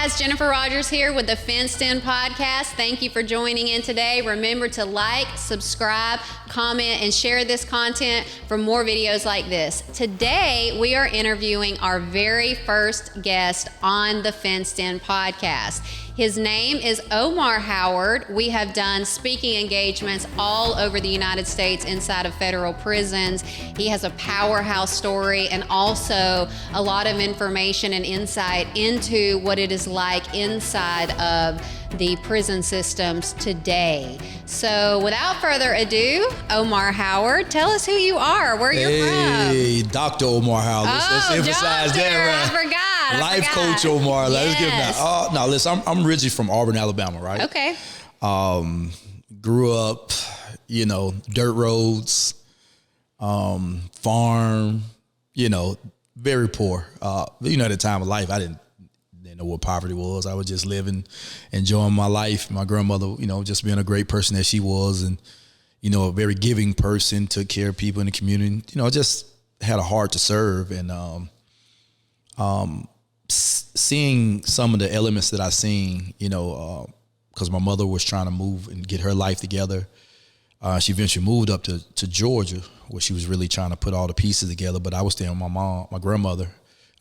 guys, Jennifer Rogers here with the Fenced In Podcast. Thank you for joining in today. Remember to like, subscribe, comment, and share this content for more videos like this. Today, we are interviewing our very first guest on the Fenced In Podcast. His name is Omar Howard. We have done speaking engagements all over the United States inside of federal prisons. He has a powerhouse story and also a lot of information and insight into what it is like inside of the prison systems today. So without further ado, Omar Howard, tell us who you are, where you're from. Hey, Dr. Omar Howard. Let's emphasize doctor, that, right? I forgot. Life coach Omar. Let's give him Yes. that. No, listen, I'm originally from Auburn, Alabama, right? Okay. Grew up, dirt roads, farm, very poor. At the time of life, I didn't know what poverty was. I was just living, enjoying my life. My grandmother, just being a great person that she was, and a very giving person, took care of people in the community. Just had a heart to serve, and seeing some of the elements that I seen, because my mother was trying to move and get her life together. She eventually moved up to Georgia, where she was really trying to put all the pieces together. But I was staying with my mom, my grandmother.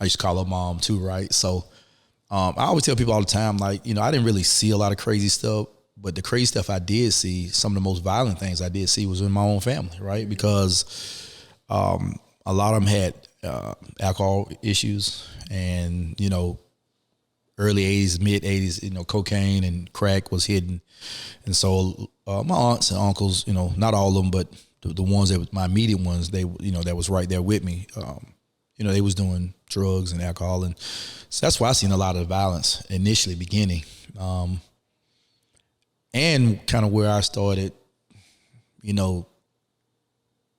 I used to call her mom too, right? So I always tell people all the time, I didn't really see a lot of crazy stuff, but the crazy stuff I did see, some of the most violent things I did see was in my own family, right? Because a lot of them had alcohol issues, and early 80s, mid 80s, cocaine and crack was hidden. And so my aunts and uncles, not all of them, but the ones that was my immediate ones, they, that was right there with me. They was doing drugs and alcohol. And so that's why I seen a lot of the violence initially beginning. And kind of where I started,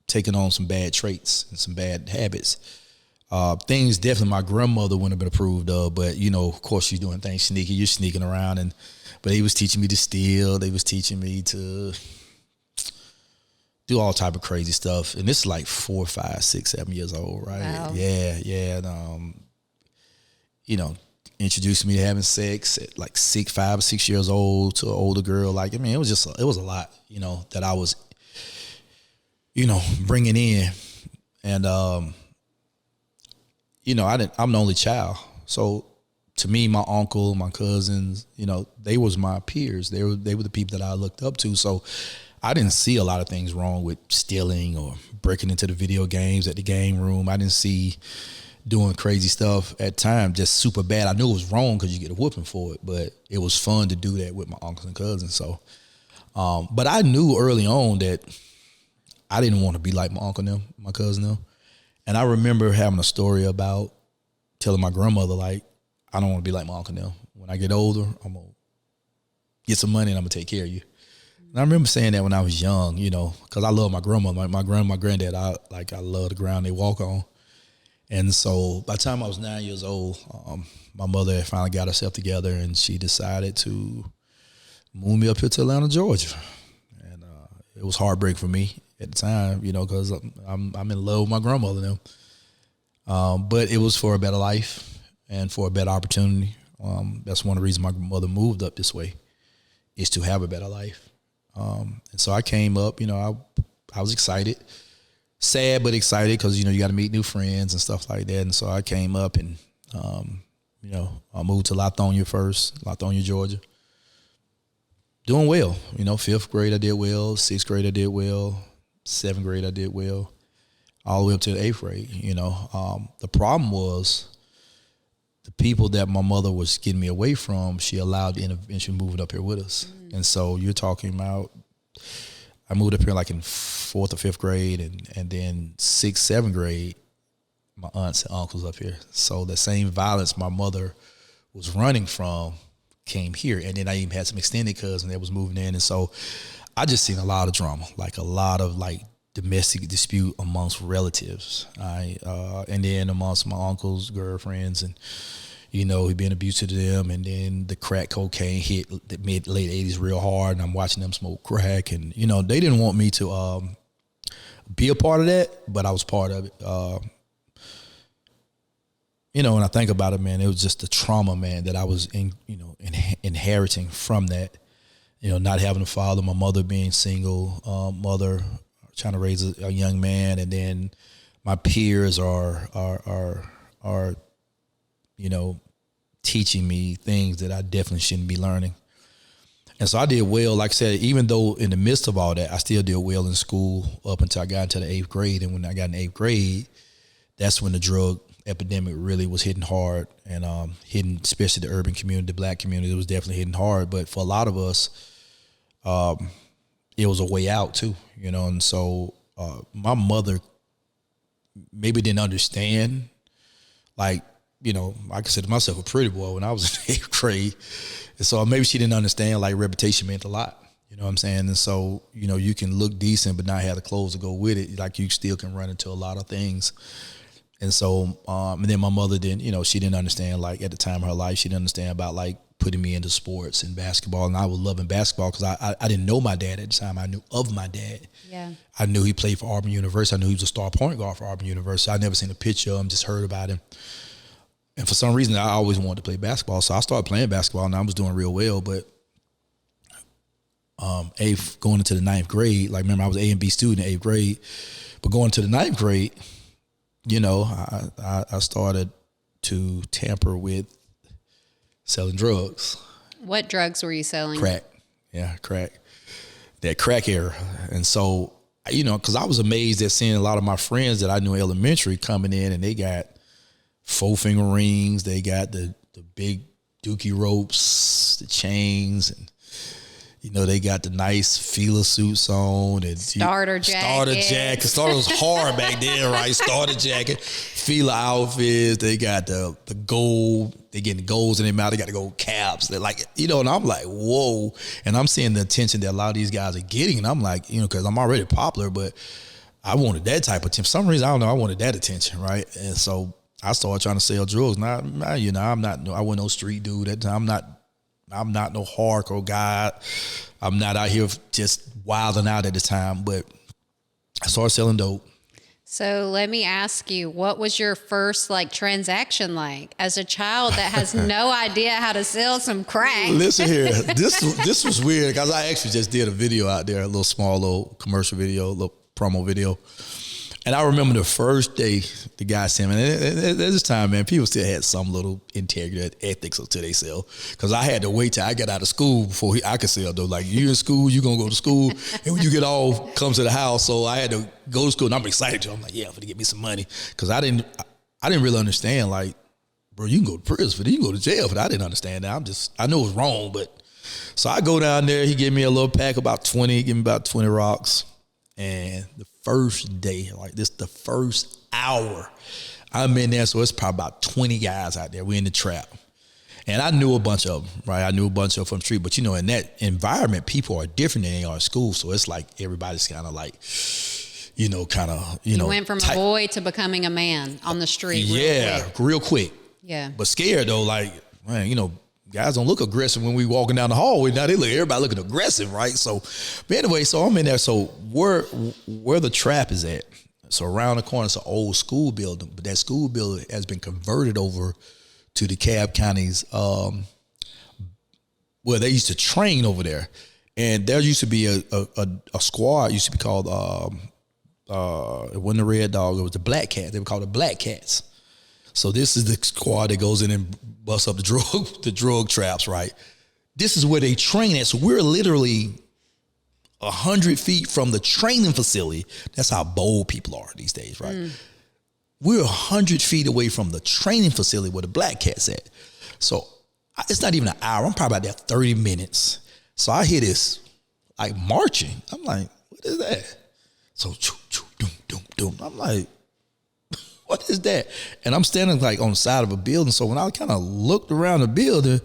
taking on some bad traits and some bad habits. Things definitely my grandmother wouldn't have been approved of, but of course she's doing things sneaky. You're sneaking around, but he was teaching me to steal. They was teaching me to do all type of crazy stuff. And this is like 4, 5, 6, 7 years old, right? Wow. Yeah. And, introduced me to having sex at like 5 or 6 years old to an older girl. It was a lot, that I was, bringing in. And, I'm the only child. So to me, my uncle, my cousins, they was my peers. They were the people that I looked up to. So I didn't see a lot of things wrong with stealing or breaking into the video games at the game room. I didn't see doing crazy stuff at times, just super bad. I knew it was wrong because you get a whooping for it, but it was fun to do that with my uncles and cousins. So, but I knew early on that I didn't want to be like my uncle and them, my cousin them. And I remember having a story about telling my grandmother, I don't want to be like my uncle now. When I get older, I'm going to get some money and I'm going to take care of you. And I remember saying that when I was young, because I love my grandmother. My granddad, I love the ground they walk on. And so by the time I was 9 years old, my mother had finally got herself together, and she decided to move me up here to Atlanta, Georgia. And it was heartbreak for me at the time, because I'm in love with my grandmother now. But it was for a better life and for a better opportunity. That's one of the reasons my mother moved up this way, is to have a better life. And so I came up, I was excited, sad but excited, because you got to meet new friends and stuff like that. And so I came up and I moved to Lithonia, Georgia. Doing well, 5th grade I did well, 6th grade I did well, 7th grade I did well, all the way up to the 8th grade. The problem was the people that my mother was getting me away from, she allowed the intervention moving up here with us. And so you're talking about, I moved up here in 4th or 5th grade, and then 6th, 7th grade, my aunts and uncles up here. So the same violence my mother was running from came here. And then I even had some extended cousins that was moving in. And so I just seen a lot of drama, a lot of domestic dispute amongst relatives. And then amongst my uncle's girlfriends, and he being abusive to them. And then the crack cocaine hit the late 80s real hard, and I'm watching them smoke crack. And they didn't want me to be a part of that, but I was part of it. when I think about it, man, it was just the trauma, man, that I was inheriting from that. Not having a father, my mother being single, mother trying to raise a young man, and then my peers are teaching me things that I definitely shouldn't be learning. And so I did well, like I said, even though in the midst of all that, I still did well in school up until I got into the 8th grade. And when I got in 8th grade, that's when the drug epidemic really was hitting hard, and hitting especially the urban community, the black community. It was definitely hitting hard. But for a lot of us, it was a way out too, And so my mother maybe didn't understand, like I consider myself a pretty boy when I was in 8th grade. And so maybe she didn't understand like reputation meant a lot. You know what I'm saying? And so, you can look decent but not have the clothes to go with it. Like you still can run into a lot of things. And so, and then my mother didn't, she didn't understand, like at the time of her life, she didn't understand about like putting me into sports and basketball. And I was loving basketball because I didn't know my dad at the time. I knew of my dad. Yeah. I knew he played for Auburn University. I knew he was a star point guard for Auburn University. I'd never seen a picture of him, just heard about him. And for some reason, I always wanted to play basketball. So I started playing basketball, and I was doing real well. But going into the 9th grade, like remember I was A and B student in 8th grade, but going to the 9th grade, I started to tamper with selling drugs. What drugs were you selling? Crack. Yeah, crack. That crack era. And so, because I was amazed at seeing a lot of my friends that I knew in elementary coming in, and they got 4-finger rings. They got the big dookie ropes, the chains, and they got the nice Fila suits on and starter jacket. Starter was hard back then, right? Starter jacket, Fila outfits. They got the gold. They getting golds in their mouth. They got the gold caps. They're like, and I'm like, whoa. And I'm seeing the attention that a lot of these guys are getting, and I'm like, because I'm already popular, but I wanted that type of attention. For some reason, I don't know. I wanted that attention, right? And so I started trying to sell drugs. Now, I'm not. I wasn't no street dude at the time. I'm not no hardcore guy. I'm not out here just wilding out at the time, but I started selling dope. So let me ask you, what was your first transaction like as a child that has no idea how to sell some crack? Listen here, this was weird because I actually just did a video out there, a little small little commercial video, a little promo video. And I remember the first day the guy sent me, and at this time, man, people still had some little integrity, ethics until they sell. Because I had to wait till I got out of school before I could sell, though. Like, you in school, you going to go to school, and when you get off, come to the house. So I had to go to school, and I'm excited to. I'm like, yeah, I'm going to get me some money. Because I didn't really understand, like, bro, you can go to prison for that, you can go to jail for that. I didn't understand that. I knew it was wrong, but. So I go down there, he gave me a little pack, about 20, give me about 20 rocks. And the first day, the first hour, I'm in there, so it's probably about 20 guys out there. We're in the trap. And I knew a bunch of them, right? I knew a bunch of them from the street. But, in that environment, people are different than they are in school. So it's like everybody's kind of like, You went from a boy to becoming a man on the street real quick. Yeah. But scared, though, like, man, guys don't look aggressive when we walking down the hallway. Now everybody looking aggressive, right? So, but anyway, so I'm in there. So where the trap is at, so around the corner, it's an old school building, but that school building has been converted over to the DeKalb County's, where they used to train over there. And there used to be a squad, used to be called, it wasn't the Red Dog, it was the Black Cats. They were called the Black Cats. So this is the squad that goes in and busts up the drug traps, right? This is where they train at. So we're literally 100 feet from the training facility. That's how bold people are these days, right? We're 100 feet away from the training facility where the Black Cats at. So it's not even an hour. I'm probably about there 30 minutes. So I hear this like marching. I'm like, what is that? So doom, doom, doom. I'm like, what is that? And I'm standing like on the side of a building. So when I kind of looked around the building,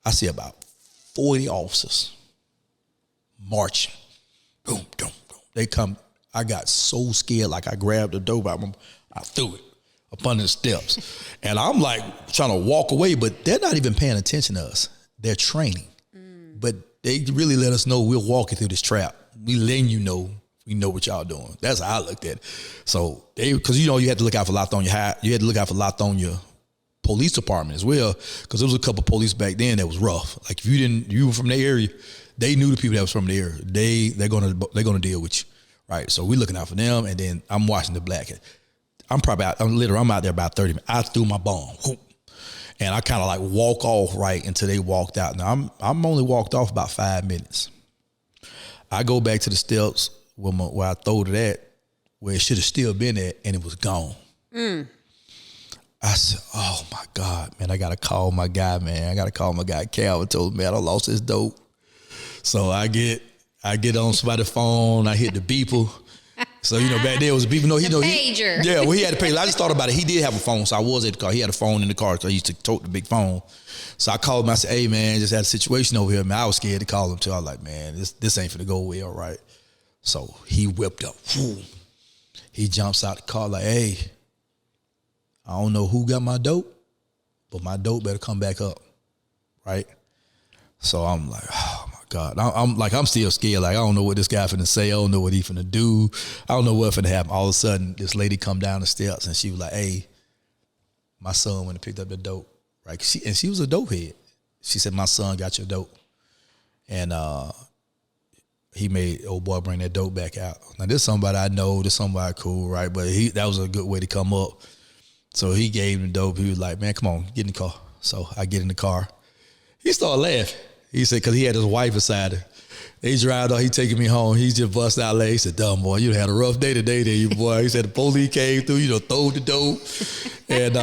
I see about 40 officers marching. Boom, boom, boom. They come. I got so scared, like I grabbed the dope out, I threw it up under the steps. And I'm like trying to walk away, but they're not even paying attention to us. They're training. But they really let us know we're walking through this trap. We letting you know we know what y'all doing. That's how I looked at it. So because you had to look out for Lithonia High. You had to look out for Lithonia police department as well, because there was a couple of police back then that was rough. Like if you were from the area, they knew the people that was from the area. They're gonna deal with you, right? So we looking out for them, and then I'm watching the black. I'm out there about 30 minutes. I threw my bomb, and I kind of like walk off right until they walked out. Now I'm only walked off about 5 minutes. I go back to the steps where I throwed it at, where it should have still been at, and it was gone. I said, oh my God, man, I got to call my guy, man. I got to call my guy, Calvin. Told me, man, I lost his dope. So I get on somebody's phone. I hit the beeper. So, back there was a beeper. No, pager. He had a pager. I just thought about it. He did have a phone, so I was at the car. He had a phone in the car because I used to tote the big phone. So I called him. I said, hey, man, just had a situation over here, man. I was scared to call him, too. I was like, man, this ain't finna go well, right? So he whipped up. He jumps out the car like, hey, I don't know who got my dope, but my dope better come back up, right? So I'm like, oh my God. I'm still scared. Like, I don't know what this guy finna say. I don't know what he finna do. I don't know what finna happen. All of a sudden, this lady come down the steps and she was like, hey, my son went and picked up the dope, right? She was a dope head. She said, my son got your dope. And he made old boy bring that dope back out. Now, this somebody I know, this somebody cool, right? But that was a good way to come up. So he gave him the dope. He was like, man, come on, get in the car. So I get in the car. He started laughing. He said, because he had his wife beside him. He drive off, he taking me home. He just bust out laughing. He said, dumb boy, you had a rough day today there, you boy. He said the police came through, throwed the dope. And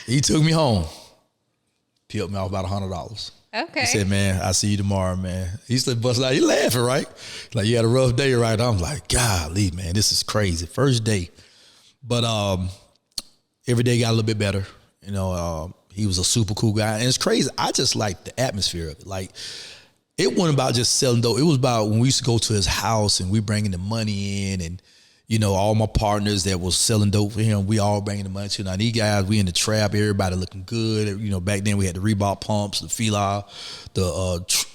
he took me home. Peeled me off about $100. Okay. He said, man, I'll see you tomorrow, man. He said, bust out, he laughing, right? Like, you had a rough day, right? I'm like, golly, man, this is crazy. First day. But every day got a little bit better. He was a super cool guy. And it's crazy. I just like the atmosphere of it. Like, it wasn't about just selling dope. It was about when we used to go to his house and we bringing the money in, and, all my partners that was selling dope for him, we all bringing the money to. Now, these guys, we in the trap, everybody looking good. Back then we had the Reebok pumps, the Fila,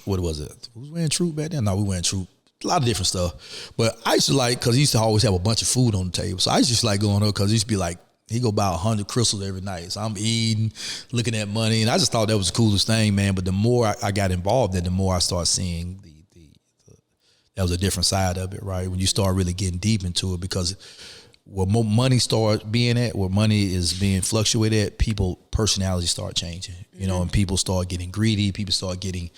what was it? We was wearing Troop back then? No, we wearing Troop. A lot of different stuff. But I used to like, because he used to always have a bunch of food on the table. So I used to just like going up because he used to be like, he go buy 100 crystals every night. So I'm eating, looking at money. And I just thought that was the coolest thing, man. But the more I got involved in, the more I started seeing that was a different side of it, right? When you start really getting deep into it, because where money starts being at, where money is being fluctuated at, people personalities start changing, and people start getting greedy. People start getting,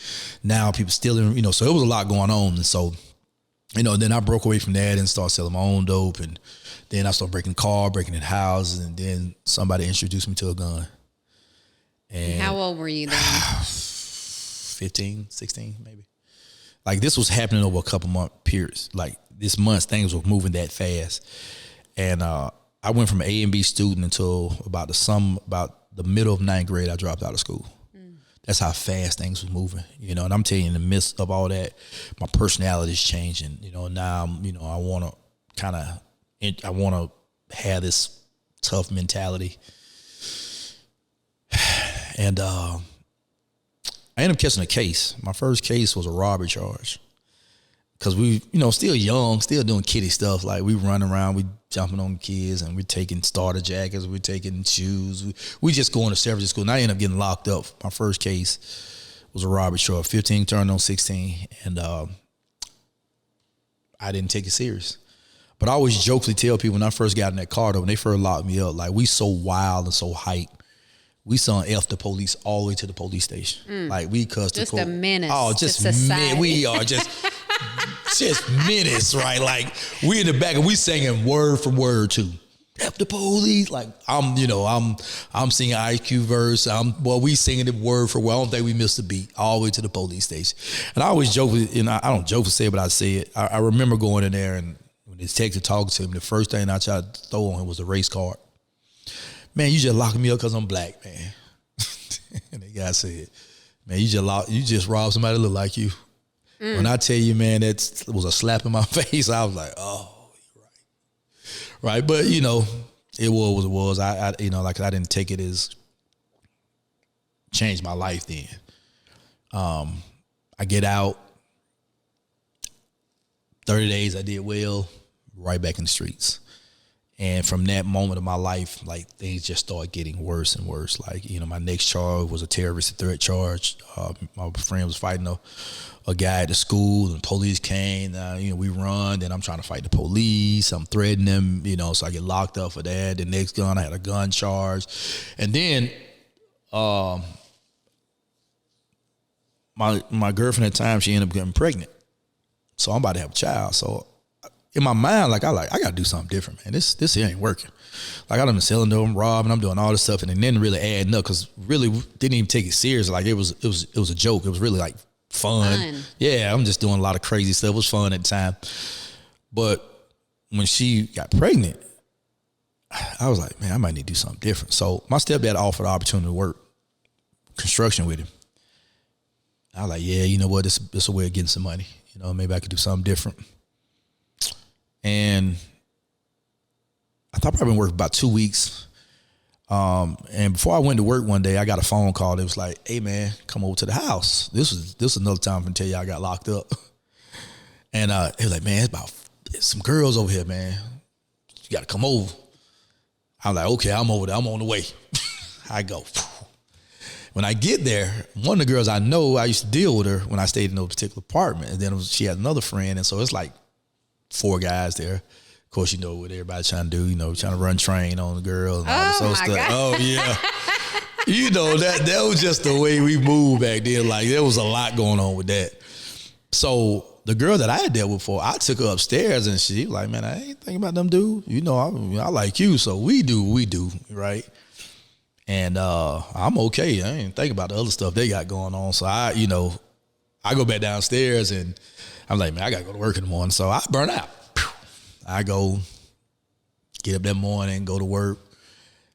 now people stealing, so it was a lot going on. And so, then I broke away from that and started selling my own dope. And then I started breaking in houses. And then somebody introduced me to a gun. And how old were you then? 15, 16, maybe. Like, this was happening over a couple month periods. Like, this month, things were moving that fast. And I went from an A and B student until about the middle of 9th grade, I dropped out of school. That's how fast things was moving, and I'm telling you, in the midst of all that, my personality is changing, now I'm, I want to have this tough mentality. And I ended up catching a case. My first case was a robbery charge. Because we, still young, still doing kiddie stuff. Like, we running around, we jumping on kids, and we're taking starter jackets, we're taking shoes. We just going to service school. And I ended up getting locked up. My first case was a robbery charge, 15 turned on 16. And I didn't take it serious. But I always jokingly tell people when I first got in that car, though, when they first locked me up, like, we so wild and so hyped. We saw F the police all the way to the police station. Like, we cussed the Just a menace. Oh, just we are just menace, right? Like, we in the back and we singing word for word too. F the police. Like, I'm singing IQ verse. We singing it word for word. I don't think we missed a beat all the way to the police station. And I always joke, I don't joke to say it, but I say it. I remember going in there, and when the detective talking to him, the first thing I tried to throw on him was a race card. Man, you just locking me up because I'm black, man. And the guy said, man, you just robbed somebody that look like you. When I tell you, man, that was a slap in my face, I was like, oh, you're right. Right, but, it was what it was. I didn't take it as changed my life then. I get out, 30 days I did well, right back in the streets. And from that moment of my life, like things just started getting worse and worse. Like, you know, my next charge was a terrorist threat charge. My friend was fighting a guy at the school, and police came. You know, we run, then I'm trying to fight the police. I'm threatening them, you know, so I get locked up for that. The next gun, I had a gun charge. And then my girlfriend at the time, she ended up getting pregnant. So I'm about to have a child. So in my mind, I gotta do something different, man. This here ain't working. Like, I done been selling them, robbing, I'm doing all this stuff, and it didn't really add up, because really didn't even take it serious. Like, it was a joke. It was really like fun. Yeah, I'm just doing a lot of crazy stuff. It was fun at the time. But when she got pregnant, I was like, man, I might need to do something different. So my stepdad offered the opportunity to work construction with him. I was like, yeah, you know what? This is a way of getting some money. You know, maybe I could do something different. And I thought I'd been working about 2 weeks. And before I went to work one day, I got a phone call. It was like, hey man, come over to the house. This was another time I'm tell you I got locked up. And it was like, man, it's some girls over here, man. You gotta come over. I was like, okay, I'm over there. I'm on the way. I go. When I get there, one of the girls I know, I used to deal with her when I stayed in a particular apartment. And then she had another friend. And so it's like 4 guys there. Of course, you know what everybody's trying to do, you know, trying to run train on the girl and all this other stuff. God. Oh, yeah. You know, that was just the way we moved back then. Like, there was a lot going on with that. So the girl that I had dealt with before, I took her upstairs, and she was like, man, I ain't thinking about them dude. You know, I like you, so we do what we do, right? And I'm okay. I ain't thinking about the other stuff they got going on. So I go back downstairs, and I'm like, man, I got to go to work in the morning. So I burn out. I go get up that morning, go to work.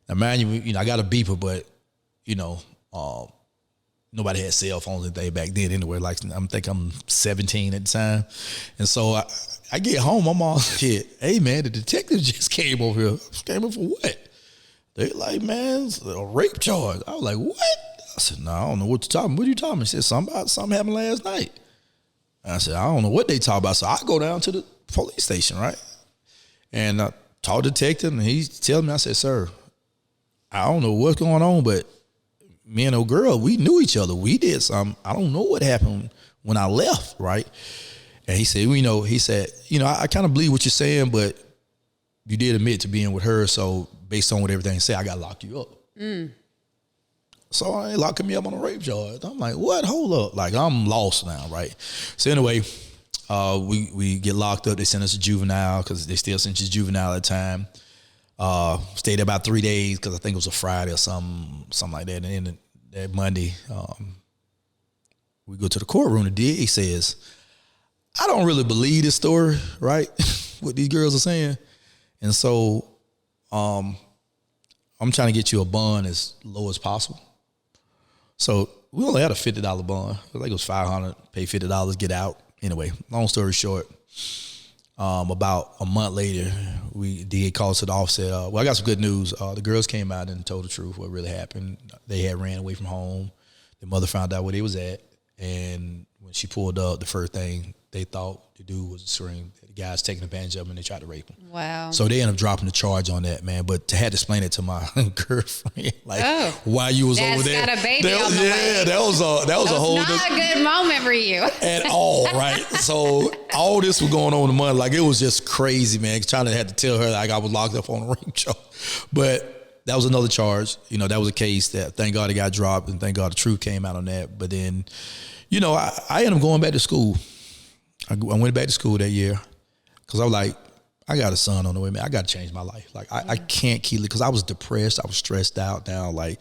Now, mind you, I got a beeper, but, you know, nobody had cell phones and things back then anyway. Like, I'm 17 at the time. And so I get home, I'm all shit. Hey, man, the detectives just came over here. Came over for what? They like, man, it's a rape charge. I was like, what? I said, no, I don't know what you're talking about. What are you talking about? He said, something happened last night. I said, I don't know what they talk about. So I go down to the police station, right? And I talked to the detective, and he telling me, I said, sir, I don't know what's going on, but me and old girl, we knew each other. We did something. I don't know what happened when I left, right? And he said, I kind of believe what you're saying, but you did admit to being with her, so based on what everything said, I got to lock you up. So they locking me up on a rape charge. I'm like, what? Hold up. Like, I'm lost now, right? So anyway, we get locked up. They send us to juvenile, because they still sent you to juvenile at the time. Stayed there about 3 days, because I think it was a Friday or something like that. And then that Monday, we go to the courtroom. The DA says, I don't really believe this story, right? What these girls are saying. And so I'm trying to get you a bond as low as possible. So we only had a $50 bond. I think it was $500, pay $50, get out. Anyway, long story short, about a month later, DA called to the office, said, well, I got some good news. The girls came out and told the truth, what really happened. They had ran away from home. The mother found out where they was at. And when she pulled up, the first thing they thought the dude was scream. The guys taking advantage of him, and they tried to rape him. Wow. So they ended up dropping the charge on that, man. But to have to explain it to my girlfriend, like, why you was over there. Got a baby on the way. that was a whole not a good moment for you. At all, right? So all this was going on in the month. Like, it was just crazy, man. Trying to have to tell her, like, I was locked up on a rape charge. But that was another charge. You know, that was a case that, thank God, it got dropped, and thank God the truth came out on that. But then, you know, I ended up going back to school. I went back to school that year, because I was like, I got a son on the way, man. I got to change my life. Like, I can't keep it, because I was depressed. I was stressed out now. Like,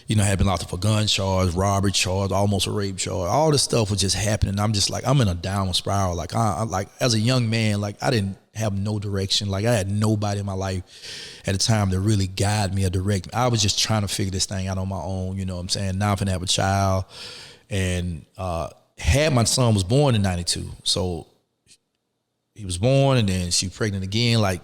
you know, I had been locked up for gun charge, robbery charge, almost a rape charge. All this stuff was just happening. I'm just like, I'm in a downward spiral. Like, I like, as a young man, like, I didn't have no direction. Like, I had nobody in my life at the time to really guide me or direct me. I was just trying to figure this thing out on my own. You know what I'm saying? Now I'm finna have a child, and had my son was born in 92. So he was born, and then she was pregnant again, like,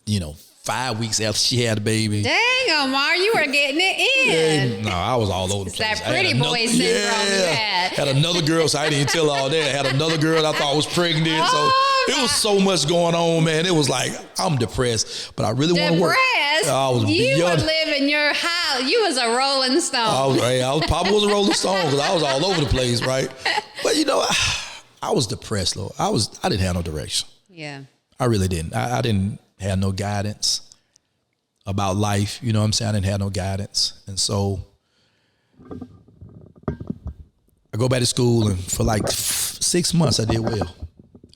you know, 5 weeks after she had a baby. Dang, Omar, you were getting it in. No, I was all over the place. That pretty boy syndrome you had. Had another girl, so I didn't tell all that. Had another girl I thought was pregnant. So it was so much going on, man. It was like, I'm depressed, but I really want to work. Depressed? I was you were living your house. You was a rolling stone. Papa was a rolling stone because I was all over the place, right? But you know, I was depressed, Lord. I didn't have no direction. Yeah. I really didn't. I didn't have no guidance about life. You know what I'm saying? I didn't have no guidance. And so I go back to school, and for like 6 months I did well.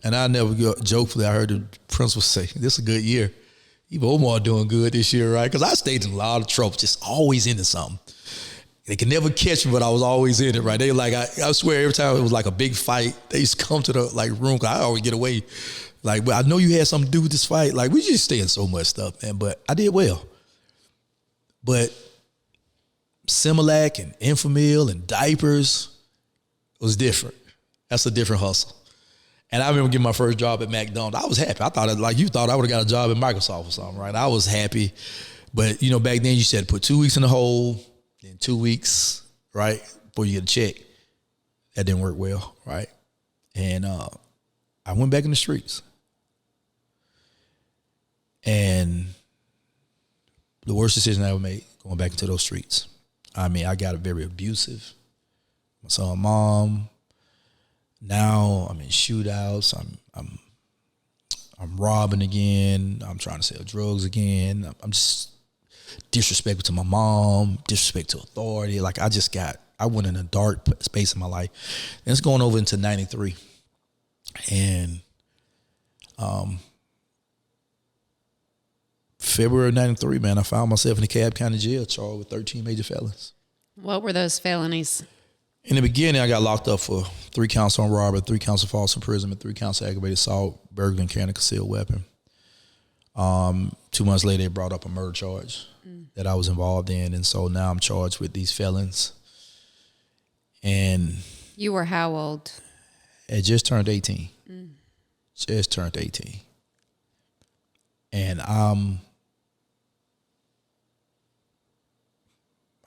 And I never jokefully, I heard the principal say, this is a good year. Even Omar doing good this year, right? Because I stayed in a lot of trouble, just always into something. They could never catch me, but I was always in it, right? They like, I swear every time it was like a big fight, they used to come to the like room, because I always get away. Like, but I know you had something to do with this fight. Like, we just stay in so much stuff, man. But I did well. But Similac and Enfamil and diapers was different. That's a different hustle. And I remember getting my first job at McDonald's. I was happy. I thought, like you thought, I would have got a job at Microsoft or something, right? I was happy. But, you know, back then you said put 2 weeks in the hole, then 2 weeks, right, before you get a check. That didn't work well, right? And I went back in the streets. And the worst decision I ever made, going back into those streets. I mean, I got very abusive. I saw a mom. Now I'm in shootouts. I'm robbing again. I'm trying to sell drugs again. I'm just disrespectful to my mom, disrespect to authority. Like I went in a dark space in my life. And it's going over into 93. And February of 93, man, I found myself in the Cobb County Jail charged with 13 major felons. What were those felonies? In the beginning, I got locked up for 3 counts on robbery, 3 counts of false imprisonment, 3 counts of aggravated assault, burglary, and carrying a concealed weapon. 2 months later, they brought up a murder charge that I was involved in, and so now I'm charged with these felons. And you were how old? I just turned 18. Just turned 18. And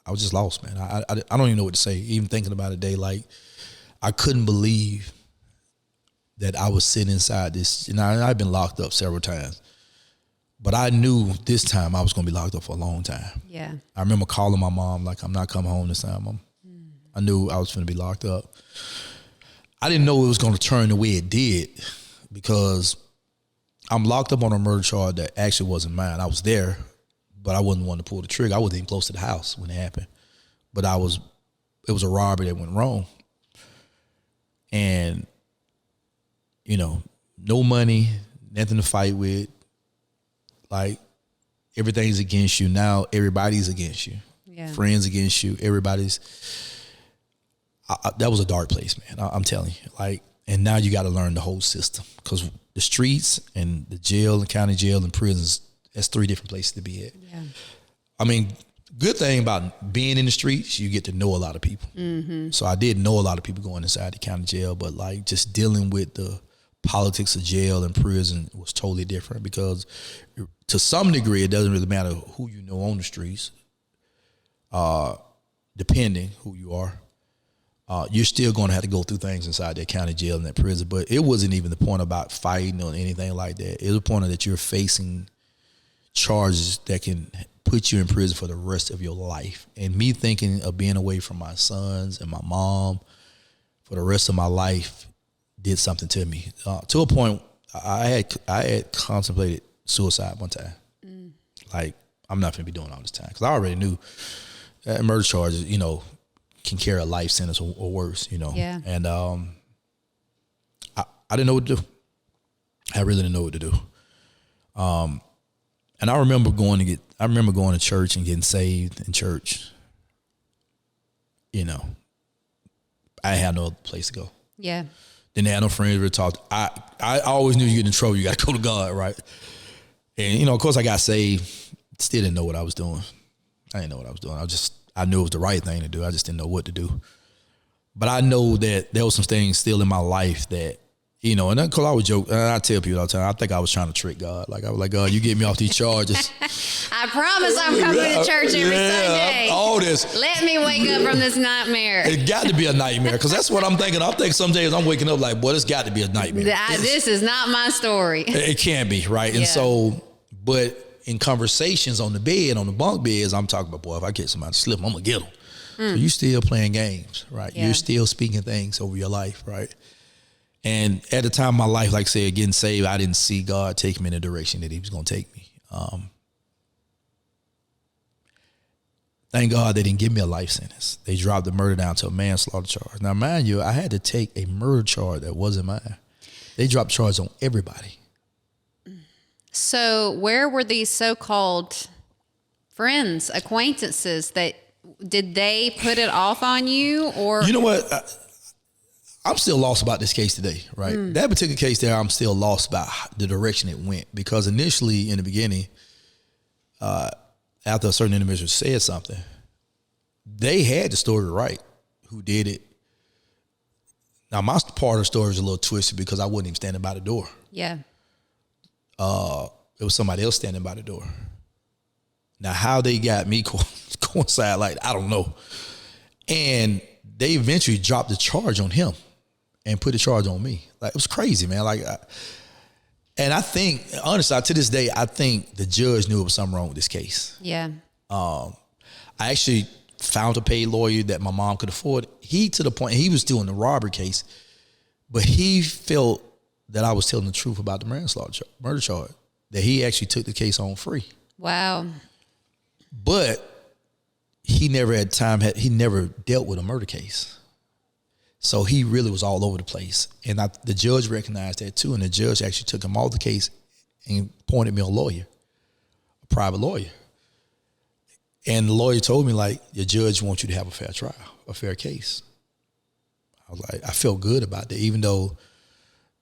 I was just lost, man. I don't even know what to say. Even thinking about it today, like, I couldn't believe that I was sitting inside this. You know, I've been locked up several times, but I knew this time I was going to be locked up for a long time. Yeah. I remember calling my mom, like, I'm not coming home this time. I knew I was going to be locked up. I didn't know it was going to turn the way it did, because I'm locked up on a murder charge that actually wasn't mine. I was there, but I wasn't one to pull the trigger. I wasn't even close to the house when it happened. But it was a robbery that went wrong. And, you know, no money, nothing to fight with. Like, everything's against you. Now everybody's against you. Yeah. Friends against you. Everybody's. That was a dark place, man. I'm telling you. Like, and now you got to learn the whole system, because the streets and the jail and county jail and prisons, that's 3 different places to be at. Yeah. I mean, good thing about being in the streets, you get to know a lot of people. Mm-hmm. So I did know a lot of people going inside the county jail, but like just dealing with the politics of jail and prison was totally different, because to some degree, it doesn't really matter who you know on the streets, depending who you are. You're still going to have to go through things inside that county jail and that prison. But it wasn't even the point about fighting or anything like that. It was the point that you're facing charges that can put you in prison for the rest of your life. And me thinking of being away from my sons and my mom for the rest of my life did something to me. To a point, I had contemplated suicide one time. Like, I'm not going to be doing all this time, because I already knew that murder charges, you know, can carry a life sentence or worse, you know. Yeah. And I didn't know what to do. I really didn't know what to do. And I remember going to church and getting saved in church. You know, I had no other place to go. Yeah. Didn't have no friends to talk to. I always knew you get in trouble, you got to go to God, right? And, you know, of course I got saved. Still didn't know what I was doing. I didn't know what I was doing. I knew it was the right thing to do. I just didn't know what to do. But I know that there was some things still in my life that, And then, cause I would joke, and I tell people all the time, I think I was trying to trick God. Like I was like, God, you get me off these charges. I promise I'm coming to church every Sunday. All this. Let me wake up from this nightmare. It got to be a nightmare, because that's what I'm thinking. I think some days I'm waking up like, boy, it's got to be a nightmare. This is not my story. It can be, right? And so, but in conversations on the bed, on the bunk beds, I'm talking about, boy, if I get somebody to slip, I'm going to get them. So you still playing games, right? Yeah. You're still speaking things over your life, right? And at the time of my life, like I said, getting saved, I didn't see God take me in the direction that he was going to take me. Thank God they didn't give me a life sentence. They dropped the murder down to a manslaughter charge. Now, mind you, I had to take a murder charge that wasn't mine. They dropped charges on everybody. So where were these so-called friends, acquaintances did they put it off on you, or? You know what? I'm still lost about this case today, right? That particular case there, I'm still lost about the direction it went, because initially in the beginning, after a certain individual said something, they had the story right, who did it. Now, my part of the story is a little twisted because I wasn't even standing by the door. Yeah. It was somebody else standing by the door. Now, how they got me coincide, like, I don't know. And they eventually dropped the charge on him and put the charge on me. Like, it was crazy, man. Like, and I think, honestly, to this day, I think the judge knew there was something wrong with this case. Yeah. I actually found a paid lawyer that my mom could afford. To the point, he was doing the robbery case, but he felt that I was telling the truth about the murder charge, that he actually took the case on free. Wow. But he never had time, he never dealt with a murder case. So he really was all over the place. And the judge recognized that too. And the judge actually took him off the case and appointed me a lawyer, a private lawyer. And the lawyer told me, like, your judge wants you to have a fair trial, a fair case. I was like, I felt good about that, even though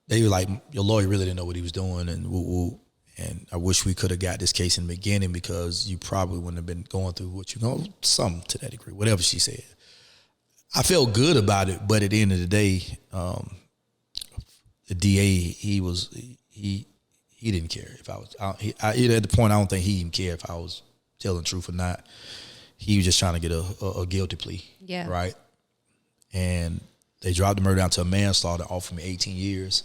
they were like, your lawyer really didn't know what he was doing, and woo-woo. And I wish we could have got this case in the beginning, because you probably wouldn't have been going through what you're going, some to that degree, whatever she said. I felt good about it, but at the end of the day, the DA, he didn't care if I was, at the point, I don't think he even cared if I was telling the truth or not. He was just trying to get a guilty plea. Yeah. Right. And they dropped the murder down to a manslaughter, offered me 18 years.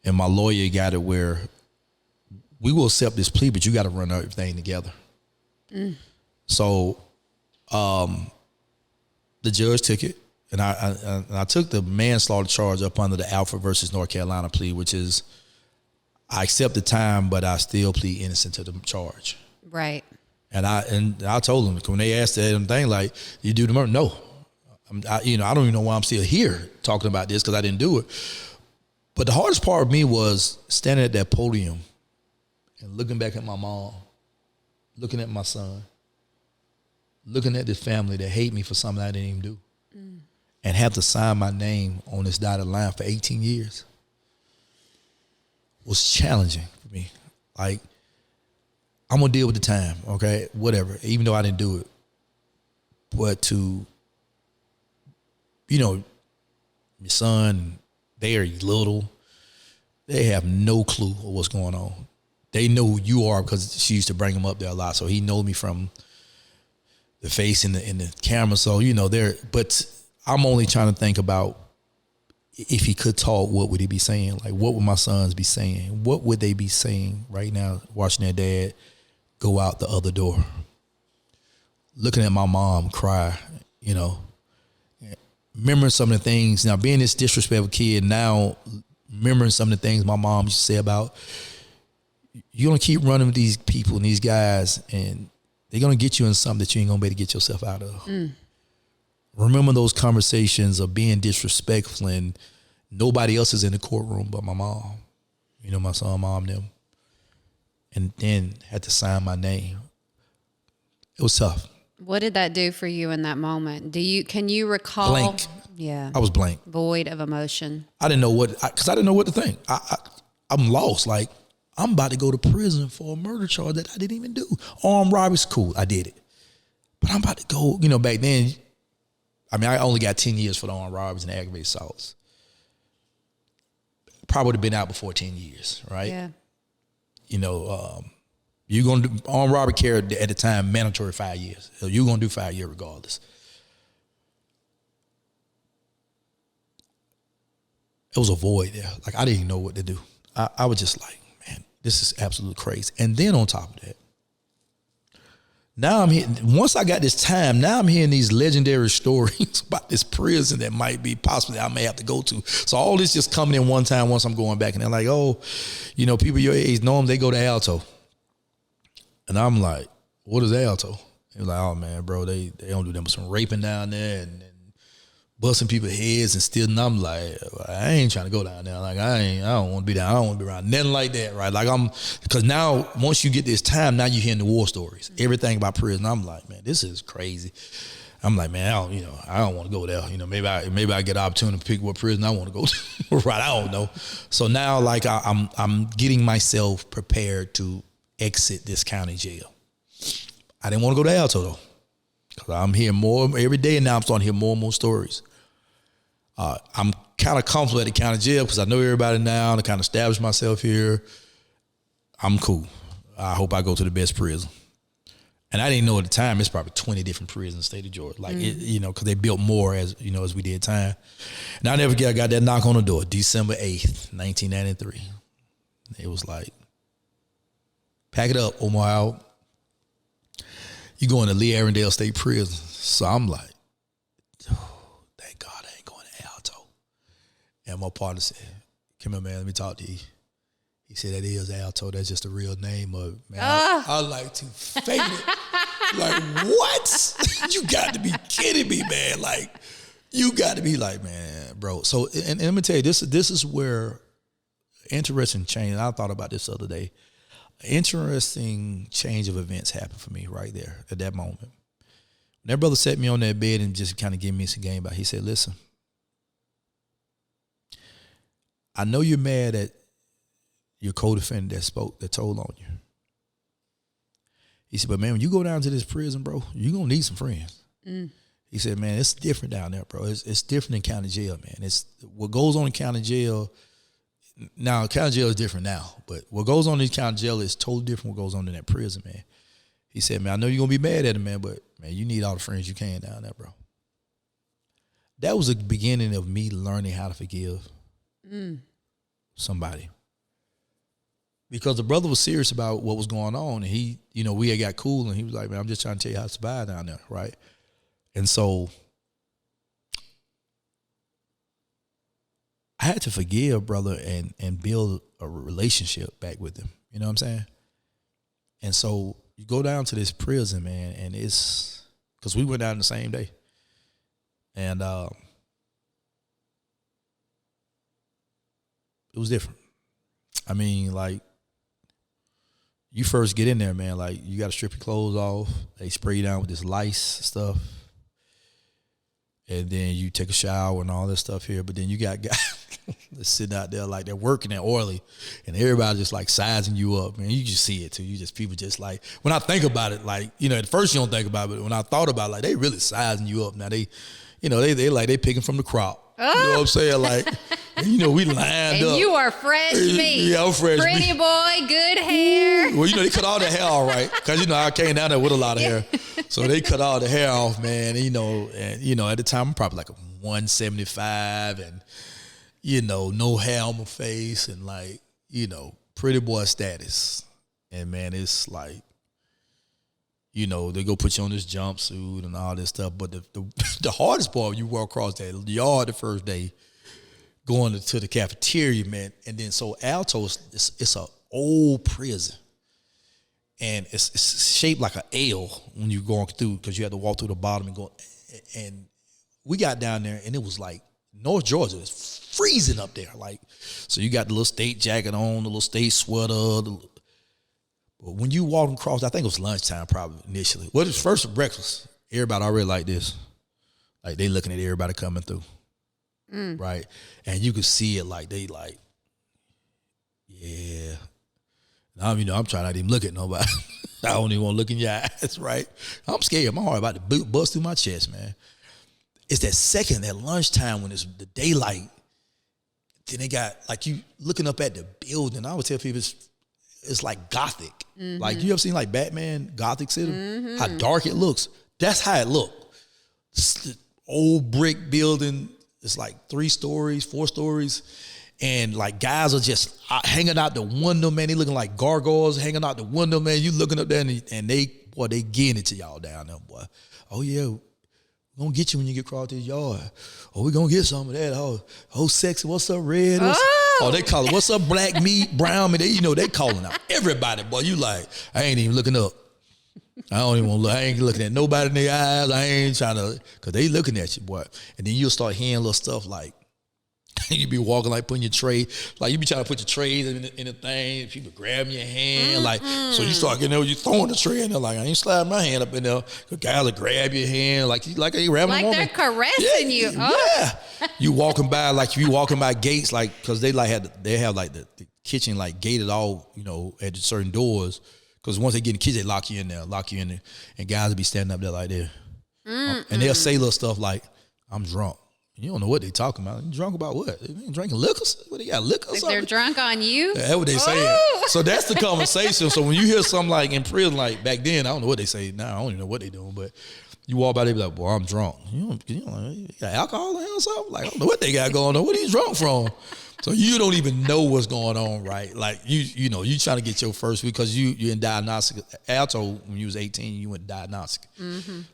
And my lawyer got it where we will accept this plea, but you got to run everything together. So, the judge took it, and I took the manslaughter charge up under the Alford versus North Carolina plea, which is I accept the time, but I still plead innocent to the charge. Right. And I told them, when they asked that thing, like, you do the murder? No. I don't even know why I'm still here talking about this, because I didn't do it. But the hardest part of me was standing at that podium and looking back at my mom, looking at my son, looking at this family that hate me for something I didn't even do, and have to sign my name on this dotted line for 18 years was challenging for me. Like, I'm going to deal with the time, okay, whatever, even though I didn't do it. But to, your son, they are little. They have no clue of what's going on. They know who you are because she used to bring him up there a lot. So he knows me from the face in the camera. So, but I'm only trying to think about, if he could talk, what would he be saying? Like, what would my sons be saying? What would they be saying right now, watching their dad go out the other door, looking at my mom cry, remembering some of the things. Now, being this disrespectful kid, now remembering some of the things my mom used to say about, you're going to keep running with these people and these guys, and they're going to get you in something that you ain't going to be able to get yourself out of. Remember those conversations of being disrespectful, and nobody else is in the courtroom but my mom, my son, mom, them. And then had to sign my name. It was tough. What did that do for you in that moment? Can you recall? Blank. Yeah. I was blank. Void of emotion. I didn't know because I didn't know what to think. I'm lost. Like, I'm about to go to prison for a murder charge that I didn't even do. Armed robbery's cool. I did it. But I'm about to go, back then, I only got 10 years for the armed robberies and aggravated assaults. probably would have been out before 10 years, right? Yeah. You know, you're going to do armed robbery carried at the time mandatory 5 years. So you're going to do 5 years regardless. It was a void there. Like, I didn't even know what to do. I was just like, man, this is absolutely crazy. And then on top of that, now I'm here. Once I got this time, now I'm hearing these legendary stories about this prison that might be possibly I may have to go to. So all this just coming in one time once I'm going back. And they're like, oh, you know, people your age know them, they go to Alto. And I'm like, what is Alto? They're like, oh, man, bro, they don't do them some raping down there and busting people's heads and stealing. I'm like, I ain't trying to go down there. Like, I don't want to be down. I don't want to be around nothing like that, right? Like, because now once you get this time, now you're hearing the war stories, everything about prison. I'm like, man, this is crazy. I'm like, man, I don't want to go there. You know, maybe I get an opportunity to pick what prison I want to go to. Right? I don't know. So now, like, I'm getting myself prepared to exit this county jail. I didn't want to go to Alto though, because I'm hearing more every day, and now I'm starting to hear more and more stories. I'm kind of comfortable at the county jail because I know everybody now, and I kind of established myself here. I'm cool. I hope I go to the best prison. And I didn't know at the time it's probably 20 different prisons in the state of Georgia. Like, because they built more as we did time. And I never got that knock on the door, December 8th, 1993. It was like, pack it up, Omar Howard. You going to Lee Arundel State Prison. So I'm like, oh, thank God I ain't going to Alto. And my partner said, come here, man, let me talk to you. He said, that is Alto. That's just the real name of it, man. I like to fake it. Like, what? You got to be kidding me, man. Like, you got to be like, man, bro. So, and let me tell you, this is where interesting change. I thought about this the other day. Interesting change of events happened for me right there at that moment. When that brother sat me on that bed and just kind of gave me some game back, he said, listen, I know you're mad at your co-defendant that told on you. He said, but man, when you go down to this prison, bro, you're going to need some friends. He said, man, it's different down there, bro. It's different in county jail, man. It's what goes on in county jail. Now, county jail is different now, but what goes on in county jail is totally different what goes on in that prison, man. He said, man, I know you're going to be mad at him, man, but, man, you need all the friends you can down there, bro. That was the beginning of me learning how to forgive somebody. Because the brother was serious about what was going on, and he, we had got cool, and he was like, man, I'm just trying to tell you how to survive down there, right? And so I had to forgive brother and build a relationship back with him. You know what I'm saying? And so you go down to this prison, man, and it's because we went down the same day. And it was different. I mean, like, you first get in there, man, like, you got to strip your clothes off. They spray you down with this lice stuff. And then you take a shower and all this stuff here. But then you got guys that's sitting out there like they're working at oily, and everybody just like sizing you up, man. You just see it too. People just like, when I think about it, like, at first you don't think about it, but when I thought about it, like, they really sizing you up. Now they like they picking from the crop. You know what I'm saying? Like, we lined and up. And you are fresh meat. Yeah, I'm fresh Pretty meat. boy, good hair. Well, they cut all the hair all right. Because, I came down there with a lot of hair. So they cut all the hair off, man. And at the time, I'm probably like a 175 and, no hair on my face and like, pretty boy status. And, man, it's like, they go put you on this jumpsuit and all this stuff. But the hardest part, you walk across that yard the first day, going to the cafeteria, man. And then so Alto, it's an old prison. And it's shaped like an L when you're going through, because you have to walk through the bottom and go. And we got down there, and it was like North Georgia. It's freezing up there. Like, so you got the little state jacket on, the little state sweater. But when you walk across, I think it was lunchtime probably initially. Well, it was first breakfast. Everybody already like this. Like, they looking at everybody coming through. Right? And you could see it like they like, yeah. I'm trying not to even look at nobody. I don't even want to look in your eyes, right? I'm scared. My heart about to bust through my chest, man. It's that second, that lunchtime when it's the daylight, then they got, like, you looking up at the building. I always tell people it's like Gothic. Like, you ever seen like Batman, Gothic City? How dark it looks. That's how it looked. Old brick building. It's like 3 stories, 4 stories. And like guys are just hanging out the window, man. They looking like gargoyles hanging out the window, man. You looking up there and they getting it to y'all down there, boy. Oh yeah, we're gonna get you when you get across this yard. Oh, we're gonna get some of that. Oh, sexy, what's up, red? They call it, what's up, black meat, brown meat? They calling out everybody, boy. You like, I ain't even looking up. I don't even want to look. I ain't looking at nobody in their eyes. I ain't trying to, because they looking at you, boy. And then you'll start hearing little stuff like, you be walking like putting your tray, like you be trying to put your trays in the thing, people grabbing your hand, like, so you start getting there, you throwing the tray in there, like, I ain't sliding my hand up in there, because guys will grab your hand, like they grabbing like they're caressing you. Yeah. You walking by gates, like, because they have like the kitchen like gated all, at certain doors, because once they get in the kitchen, they lock you in there, and guys will be standing up there like that, and they'll say little stuff like, I'm drunk. You don't know what they talking about. You drunk about what? They ain't drinking liquor? What, they got liquor or something? They're drunk on you? That's what they saying. So that's the conversation. So when you hear something like in prison, like back then, I don't know what they say now. I don't even know what they doing, but you walk by, they be like, boy, I'm drunk. You got alcohol in or something? Like, I don't know what they got going on. What are you drunk from? So you don't even know what's going on, right? Like, you trying to get your first, because you in diagnostic. Alto, when you was 18, you went diagnostic.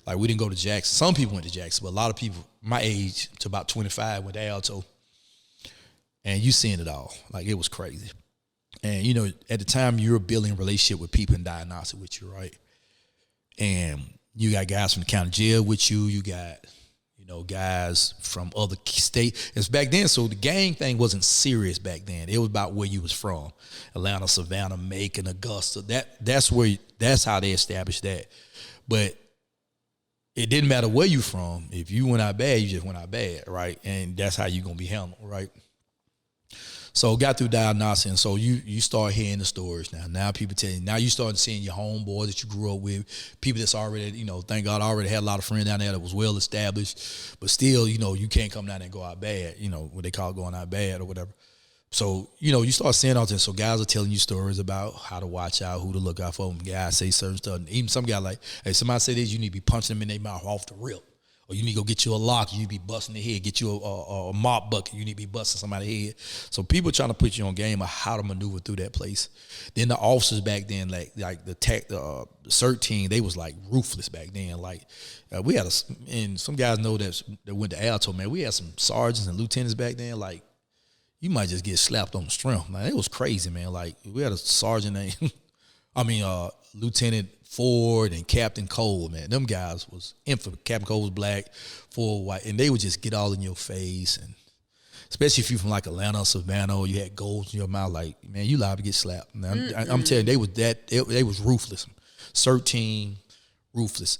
Like, we didn't go to Jackson. Some people went to Jackson, but a lot of people my age to about 25 went to Alto. And you seeing it all. Like, it was crazy. And, at the time, you were building a relationship with people in diagnostic with you, right? And you got guys from the county jail with you. You got, guys from other states. It's back then, so the gang thing wasn't serious back then. It was about where you was from. Atlanta, Savannah, Macon, Augusta. That's how they established that. But it didn't matter where you from. If you went out bad, you just went out bad, right? And that's how you gonna be handled, right? So got through diagnosis, and so you start hearing the stories now. Now people tell you, now you start seeing your homeboys that you grew up with, people that's already, thank God, already had a lot of friends down there that was well established, but still, you can't come down there and go out bad, what they call going out bad or whatever. So, you start seeing all this. So guys are telling you stories about how to watch out, who to look out for. Guys say certain stuff. And even some guy like, hey, somebody say this, you need to be punching them in their mouth off the rip. Or you need to go get you a lock, you need to be busting their head. Get you a mop bucket, you need to be busting somebody's head. So people trying to put you on game of how to maneuver through that place. Then the officers back then, like the CERT team, they was like ruthless back then. Like we had and some guys know that went to Alto, man. We had some sergeants and lieutenants back then. Like, you might just get slapped on the strength. Man, it was crazy, man. Like, we had a sergeant named, Lieutenant Ford and Captain Cole, man. Them guys was infamous. Captain Cole was black, Ford white, and they would just get all in your face. And especially if you from like Atlanta or Savannah, or you had gold in your mouth, like, man, you liable to get slapped. Man, I'm telling you, they was ruthless. CERT team, ruthless.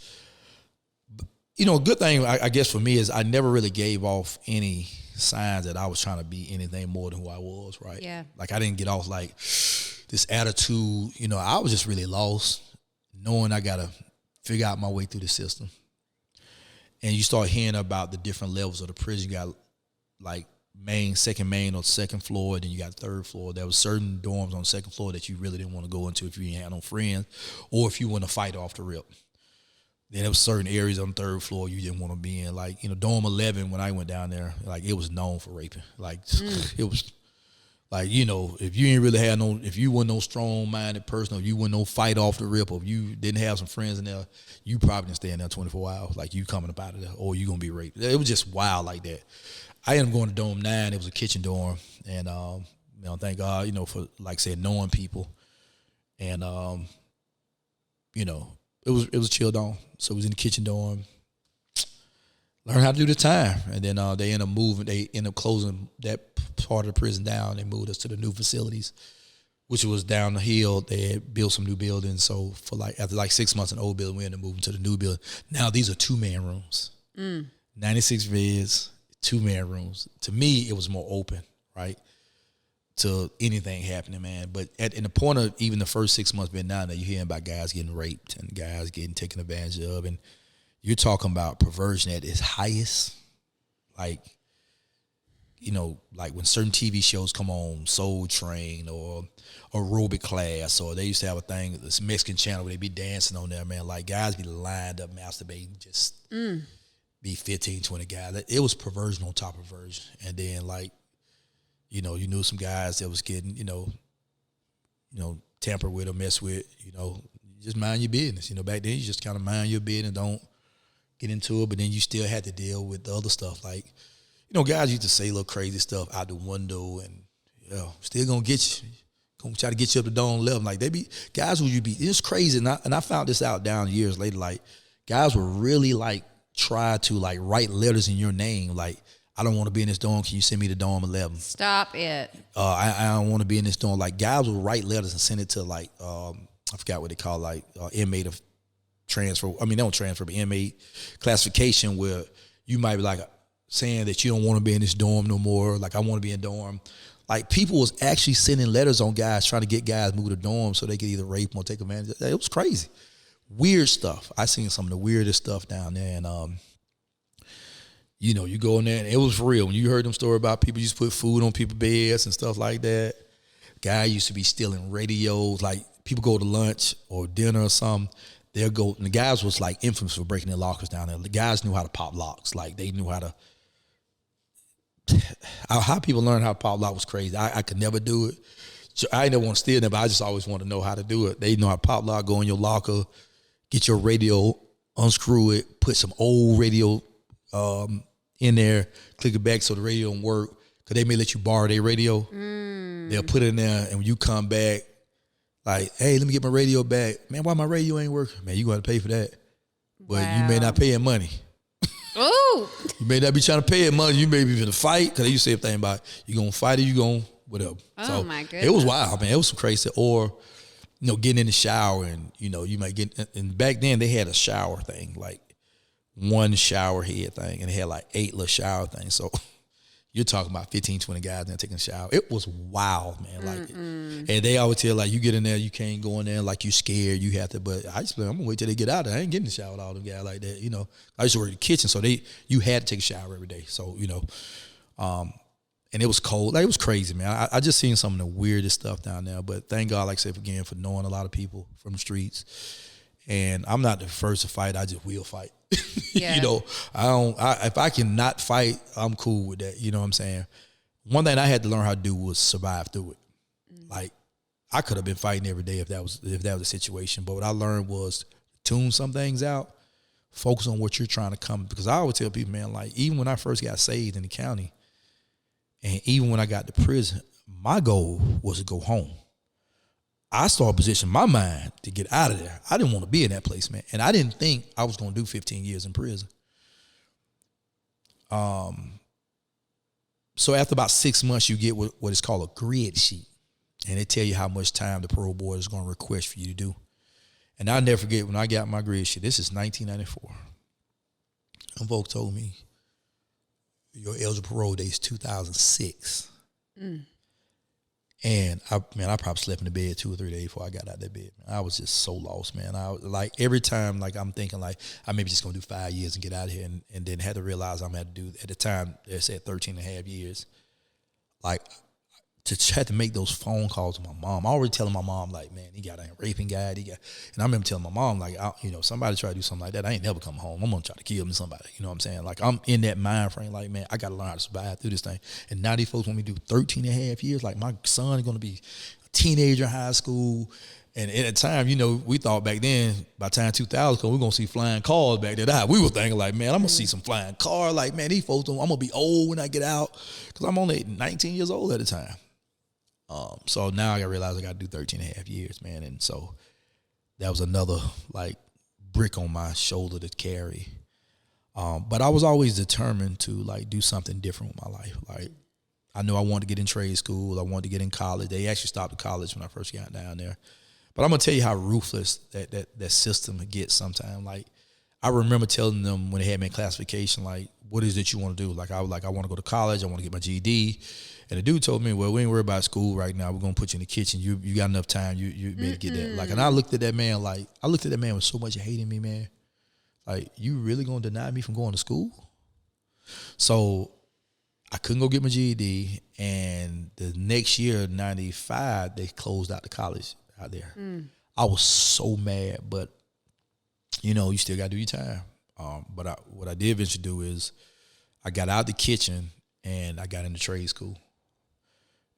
But, a good thing, I guess, for me is I never really gave off any signs that I was trying to be anything more than who I was, right? Yeah. Like, I didn't get off like this attitude. I was just really lost, knowing I got to figure out my way through the system. And you start hearing about the different levels of the prison. You got like second main or second floor, then you got third floor. There was certain dorms on the second floor that you really didn't want to go into if you didn't have no friends, or if you want to fight off the rip. Then there was certain areas on the third floor you didn't want to be in. Like, dorm 11, when I went down there, like, it was known for raping. Like, it was like, if you ain't really had if you weren't no strong-minded person, or you weren't no fight off the rip, or if you didn't have some friends in there, you probably didn't stay in there 24 hours. Like, you coming up out of there, or you going to be raped. It was just wild like that. I ended up going to Dorm 9. It was a kitchen dorm. And, thank God, for, like I said, knowing people. And, it was chilled on. So it was in the kitchen dorm. Learn how to do the time. And then they end up closing that part of the prison down. They moved us to the new facilities, which was down the hill. They had built some new buildings. So after 6 months in the old building, we ended up moving to the new building. Now these are 2-man rooms. 96 beds, 2-man rooms. To me, it was more open, right, to anything happening, man. But in the point of even the first 6 months being down there, you're hearing about guys getting raped and guys getting taken advantage of. And you're talking about perversion at its highest. Like, like when certain TV shows come on, Soul Train or aerobic class, or they used to have a thing, this Mexican channel where they be dancing on there, man. Like guys be lined up masturbating, just be 15, 20 guys. It was perversion on top of perversion. And then like, you knew some guys that was getting, tampered with or messed with, just mind your business. Back then you just kind of mind your business and don't get into it, but then you still had to deal with the other stuff. Like, guys used to say little crazy stuff out the window and, still gonna get you. Gonna try to get you up to dawn 11. Like guys would it's crazy. And I found this out down years later. Like guys would really like try to like write letters in your name. Like, I don't want to be in this dorm. Can you send me to dorm 11? Stop it. I don't want to be in this dorm. Like guys would write letters and send it to like, I forgot what they call like inmate of transfer. I mean, they don't transfer, but inmate classification, where you might be like saying that you don't want to be in this dorm no more. Like, I want to be in dorm. Like, people was actually sending letters on guys trying to get guys moved to dorm so they could either rape them or take advantage of it. It was crazy. Weird stuff. I seen some of the weirdest stuff down there. And, you go in there and it was real. When you heard them story about people used to put food on people's beds and stuff like that. Guy used to be stealing radios. Like, people go to lunch or dinner or something. They'll go, and the guys was like infamous for breaking their lockers down there. The guys knew how to pop locks. Like, they knew how to. How people learn how to pop lock was crazy. I could never do it. I didn't want to steal them, but I just always wanted to know how to do it. They know how to pop lock, go in your locker, get your radio, unscrew it, put some old radio in there, click it back so the radio don't work, because they may let you borrow their radio. They'll put it in there, and when you come back, like, hey, let me get my radio back. Man, why my radio ain't working? Man, you going to pay for that. But you may not pay him money. Ooh. You may not be trying to pay him money. You may be going to fight, because they used to say a thing about, you going to fight or you going to whatever. Oh, so my goodness. It was wild, man. It was some crazy. Or, getting in the shower and, you might get, and back then they had a shower thing, like one shower head thing, and they had like 8 little shower things. So you're talking about 15, 20 guys there taking a shower. It was wild, man. Like, and they always tell, like, you get in there, you can't go in there like you scared. You have to, but I'm gonna wait till they get out there. I ain't getting in the shower with all them guys like that. I used to work in the kitchen, so you had to take a shower every day. So, and it was cold. Like, it was crazy, man. I just seen some of the weirdest stuff down there. But thank God, like I said again, for knowing a lot of people from the streets. And I'm not the first to fight. I just will fight. Yeah. If I can not fight, I'm cool with that. You know what I'm saying? One thing I had to learn how to do was survive through it. Like, I could have been fighting every day if that was the situation. But what I learned was tune some things out, focus on what you're trying to come. Because I always tell people, man, like, even when I first got saved in the county, and even when I got to prison, my goal was to go home. I started positioning my mind to get out of there. I didn't want to be in that place, man. And I didn't think I was going to do 15 years in prison. So after about 6 months, you get what is called a grid sheet. And they tell you how much time the parole board is going to request for you to do. And I'll never forget when I got my grid sheet. This is 1994. And folks told me, your eligible parole date is 2006. And I probably slept in the bed 2 or 3 days before I got out of that bed. I was just so lost, man. I was like, every time, like, I'm thinking like, I maybe just gonna do 5 years and get out of here, and then had to realize I'm gonna have to do, at the time they said 13 and a half years. Like, to have to make those phone calls to my mom. I already telling my mom, like, man, he got a raping guy. And I remember telling my mom, like, somebody try to do something like that, I ain't never come home. I'm gonna try to kill me somebody. You know what I'm saying? Like, I'm in that mind frame, like, man, I gotta learn how to survive through this thing. And now these folks want me to do 13 and a half years. Like, my son is gonna be a teenager in high school. And at the time, we thought back then, by the time 2000, we're gonna see flying cars back there. We were thinking, like, man, I'm gonna see some flying cars. Like, man, these folks, I'm gonna be old when I get out, because I'm only 19 years old at the time. So now I realize I got to do 13 and a half years, man. And so that was another, like, brick on my shoulder to carry. But I was always determined to, like, do something different with my life. Like, I knew I wanted to get in trade school. I wanted to get in college. They actually stopped at college when I first got down there. But I'm going to tell you how ruthless that system gets sometimes. Like, I remember telling them when they had me in classification, like, what is it you want to do? Like, I was like, I want to go to college. I want to get my GED. And the dude told me, well, we ain't worried about school right now. We're going to put you in the kitchen. You got enough time. You better get that. Like, and I looked at that man with so much hate in me, man. Like, you really going to deny me from going to school? So I couldn't go get my GED, and the next year, 95, they closed out the college out there. I was so mad, but, you still got to do your time. But what I did eventually do is I got out the kitchen, and I got into trade school.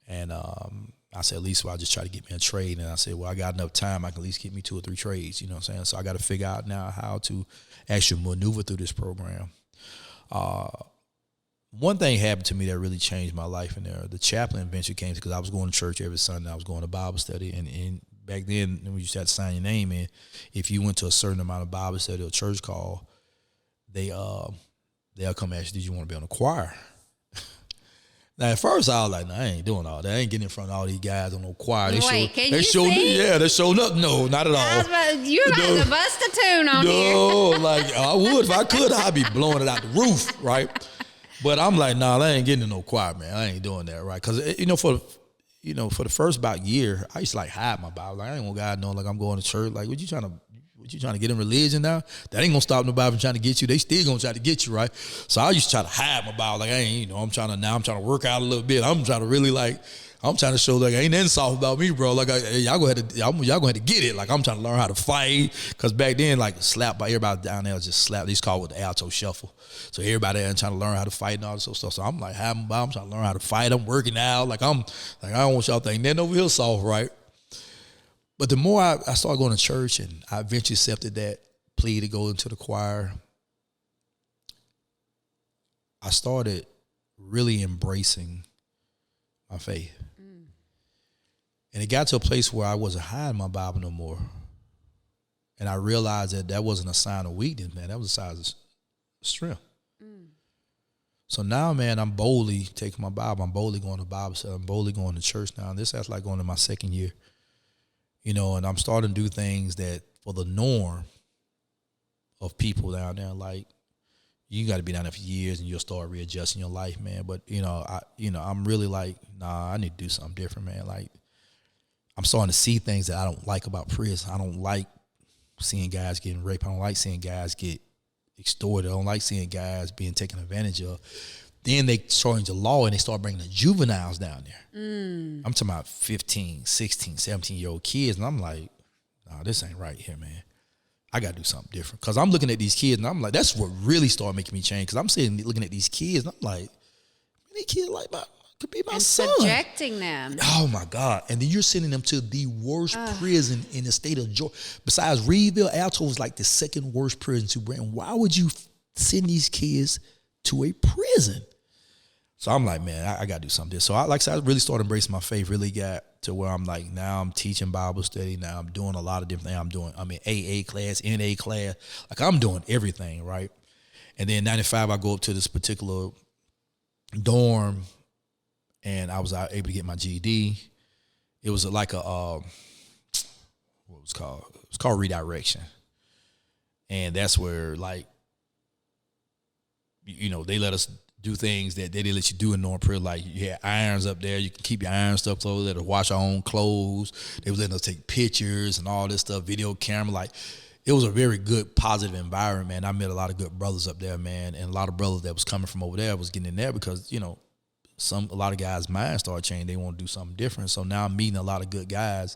And I said, at least I'll just try to get me a trade. And I said, well, I got enough time. I can at least get me 2 or 3 trades, you know what I'm saying? So I got to figure out now how to actually maneuver through this program. One thing happened to me that really changed my life in there. The chaplain eventually came because I was going to church every Sunday. I was going to Bible study. And back then, we used to have to sign your name in. If you went to a certain amount of Bible study or church call, they'll come ask you, did you want to be on the choir? Now, at first, I was like, no, I ain't doing all that. I ain't getting in front of all these guys on no choir. Can you sing? Yeah, they showed up. No, not at all. You're about to bust a tune on here. No, like, I would. If I could, I'd be blowing it out the roof, right? But I'm like, nah, I ain't getting in no choir, man. I ain't doing that, right? Because, for the first about year, I used to, like, hide my Bible. Like, I ain't want God knowing, like, I'm going to church. Like, what you trying to get in religion now? That ain't gonna stop nobody from trying to get you. They still gonna try to get you, right? So I used to try to hide my Bible. Like, I ain't, I'm trying to work out a little bit. I'm trying to really, like, I'm trying to show, like, ain't nothing soft about me, bro. Like, y'all gonna have to get it. Like, I'm trying to learn how to fight. Cause back then, like, slap by everybody down there was just slap. These called with the alto shuffle. So everybody there trying to learn how to fight and all this stuff. So I'm like, I'm trying to learn how to fight. I'm working out. Like, I don't want y'all to think nothing over here soft, right? But the more I started going to church, and I eventually accepted that plea to go into the choir, I started really embracing my faith. And it got to a place where I wasn't hiding my Bible no more. And I realized that wasn't a sign of weakness, man. That was a sign of strength. So now, man, I'm boldly taking my Bible. I'm boldly going to Bible study. I'm boldly going to church now. And this is like going to my second year. And I'm starting to do things that for the norm of people down there, like, you got to be down there for years and you'll start readjusting your life, man. But, I'm really like, nah, I need to do something different, man. Like, I'm starting to see things that I don't like about prison. I don't like seeing guys getting raped. I don't like seeing guys get extorted. I don't like seeing guys being taken advantage of. Then they change the law and they start bringing the juveniles down there. I'm talking about 15, 16, 17-year-old kids. And I'm like, nah, this ain't right here, man. I got to do something different. Because I'm looking at these kids and I'm like, that's what really started making me change. Because I'm sitting looking at these kids and I'm like, man, these kids like could be my son. Subjecting them. Oh, my God. And then you're sending them to the worst prison in the state of Georgia. Besides Reedville, Alto was like the second worst prison to bring. Why would you send these kids to a prison? So I'm like, man, I got to do something. So I really started embracing my faith, really got to where I'm like, now I'm teaching Bible study. Now I'm doing a lot of different things. I'm in AA class, NA class. Like, I'm doing everything, right? And then in 95, I go up to this particular dorm, and I was able to get my GED. It was like what was it called? It was called redirection. And that's where, like, they let us do things that they didn't let you do in normal prison. Like, you had irons up there. You can keep your iron stuff closed. Let us wash our own clothes. They was letting us take pictures and all this stuff, video camera. Like, it was a very good, positive environment, man. I met a lot of good brothers up there, man. And a lot of brothers that was coming from over there was getting in there because, a lot of guys' minds started changing. They want to do something different. So now I'm meeting a lot of good guys,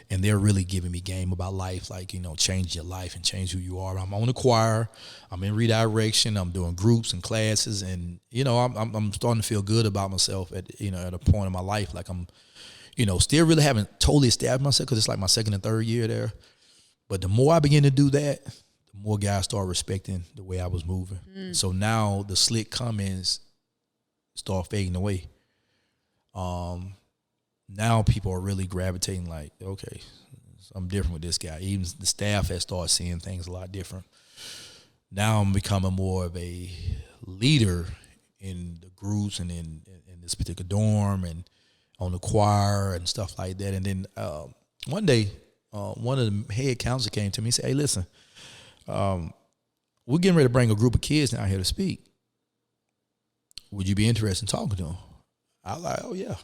and they're really giving me game about life, like, change your life and change who you are. I'm on the choir. I'm in redirection. I'm doing groups and classes, and, I'm starting to feel good about myself at a point in my life. Like, I'm, still really haven't totally established myself because it's like my second and third year there. But the more I begin to do that, the more guys start respecting the way I was moving. So now the slick comments start fading away. Now people are really gravitating like, okay, I'm different with this guy. Even the staff has started seeing things a lot different. Now I'm becoming more of a leader in the groups and in this particular dorm and on the choir and stuff like that. And then one day, one of the head counselors came to me and said, hey, listen, we're getting ready to bring a group of kids down here to speak. Would you be interested in talking to them? I was like, oh, yeah,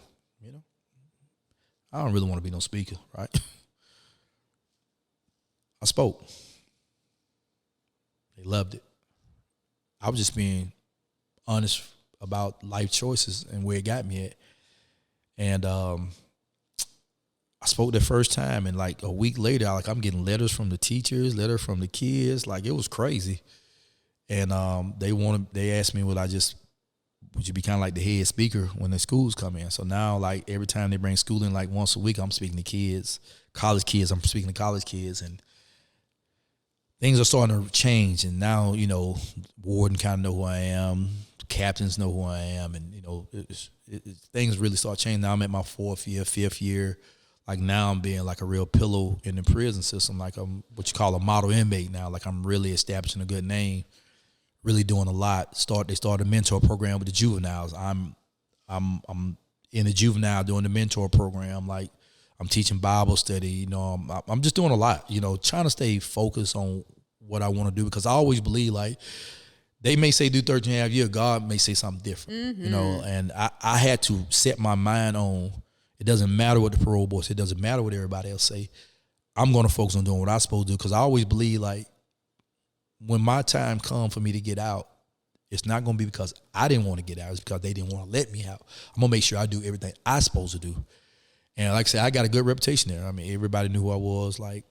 I don't really want to be no speaker, right? I spoke. They loved it. I was just being honest about life choices and where it got me at. And I spoke the first time, and like a week later, I'm getting letters from the teachers, letters from the kids. Like, it was crazy. And they asked me, would you be kind of like the head speaker when the schools come in? So now, like, every time they bring school in, like once a week, I'm speaking to kids, college kids. I'm speaking to college kids, and things are starting to change. And now, warden kind of know who I am, captains know who I am, and things really start changing. Now I'm at my 4th year, 5th year. Like, now I'm being like a real pillow in the prison system. Like, I'm what you call a model inmate now. Like, I'm really establishing a good name, really doing a lot. They started a mentor program with the juveniles. I'm in the juvenile doing the mentor program. Like, I'm teaching Bible study. I'm just doing a lot. Trying to stay focused on what I want to do, because I always believe, like, they may say do 13 and a half years, God may say something different. And I had to set my mind on, it doesn't matter what the parole board says, it doesn't matter what everybody else say. I'm going to focus on doing what I'm supposed to do, because I always believe, like, when my time comes for me to get out, it's not going to be because I didn't want to get out. It's because they didn't want to let me out. I'm going to make sure I do everything I'm supposed to do. And like I said, I got a good reputation there. I mean, everybody knew who I was. Like,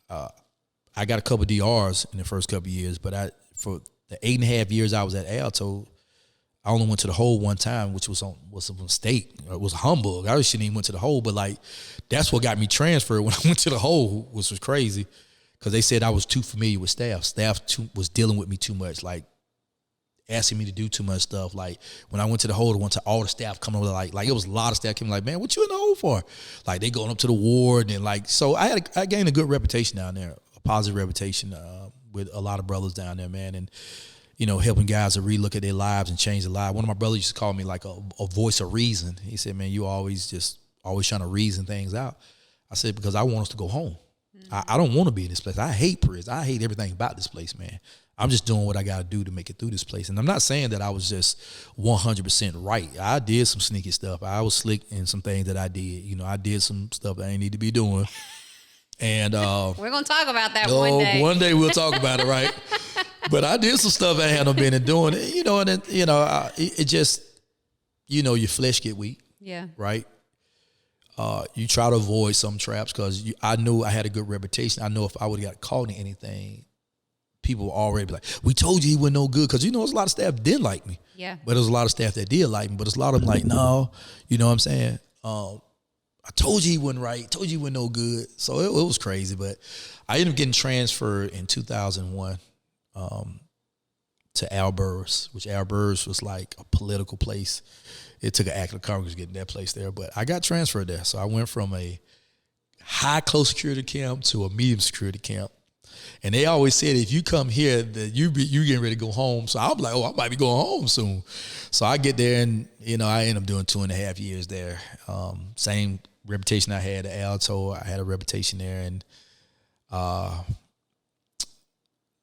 I got a couple of DRs in the first couple of years, but for the 8.5 years I was at Alto, I only went to the hole one time, which was a mistake. It was Hamburg. I shouldn't even went to the hole, but like, that's what got me transferred when I went to the hole, which was crazy, because they said I was too familiar with staff. Staff was dealing with me too much, like asking me to do too much stuff. Like, when I went to the hole, all the staff coming over, like it was a lot of staff coming, like, man, what you in the hole for? Like, they going up to the ward, and like, so I gained a good reputation down there, a positive reputation with a lot of brothers down there, man, and helping guys to relook at their lives and change their lives. One of my brothers used to call me like a voice of reason. He said, man, you always trying to reason things out. I said, because I want us to go home. I don't want to be in this place. I hate prison. I hate everything about this place, man. I'm just doing what I got to do to make it through this place. And I'm not saying that I was just 100% right. I did some sneaky stuff. I was slick in some things that I did. I did some stuff that I ain't need to be doing. And we're going to talk about that one day. One day we'll talk about it, right? But I did some stuff I hadn't been in doing, and then, it just, your flesh get weak. Yeah. Right? You try to avoid some traps, because I knew I had a good reputation. I know if I would have got caught in anything, people would already be like, we told you he was no good. Because, there's a lot of staff that didn't like me. Yeah. But there's a lot of staff that did like me. But there's a lot of them like, no, you know what I'm saying? I told you he wasn't right. Told you he wasn't no good. So it was crazy. But I ended up getting transferred in 2001 to Alburz, which Alburz was like a political place. It took an act of Congress getting that place there. But I got transferred there. So I went from a high close security camp to a medium security camp. And they always said, if you come here, that you getting ready to go home. So I'm like, I might be going home soon. So I get there, and I end up doing 2.5 years there. Same reputation I had at Alto. I had a reputation there, and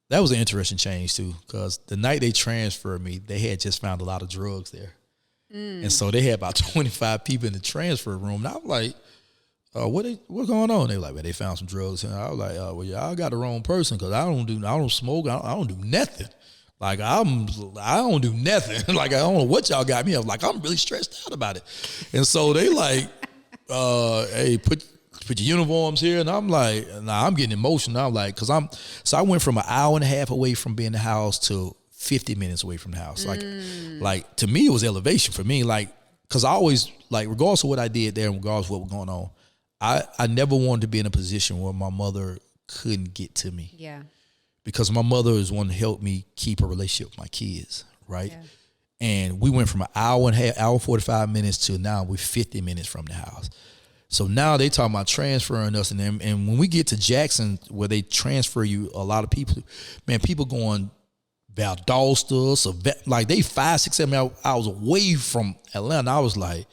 that was an interesting change too, because the night they transferred me, they had just found a lot of drugs there. And so they had about 25 people in the transfer room. And I was like, what's going on? They were like, well, they found some drugs. And I was like, well, y'all got the wrong person, because I don't smoke. I don't do nothing. Like, I don't do nothing. Like, I don't know what y'all got me. I'm like, I'm really stressed out about it. And so they like, hey, put your uniforms here. And I'm like, nah, I'm getting emotional. I'm like, so I went from an hour and a half away from being in the house to 50 minutes away from the house. Like to me, it was elevation for me. Like, because I always, like, regardless of what I did there and regardless of what was going on, I never wanted to be in a position where my mother couldn't get to me. Yeah. Because my mother is one to help me keep a relationship with my kids, right? Yeah. And we went from an hour and a half, hour 45 minutes to now we're 50 minutes from the house. So now they talking about transferring us, and when we get to Jackson, where they transfer you, a lot of people, man, people going Valdosta, so like they 5, 6, 7 hours away from Atlanta. I was like,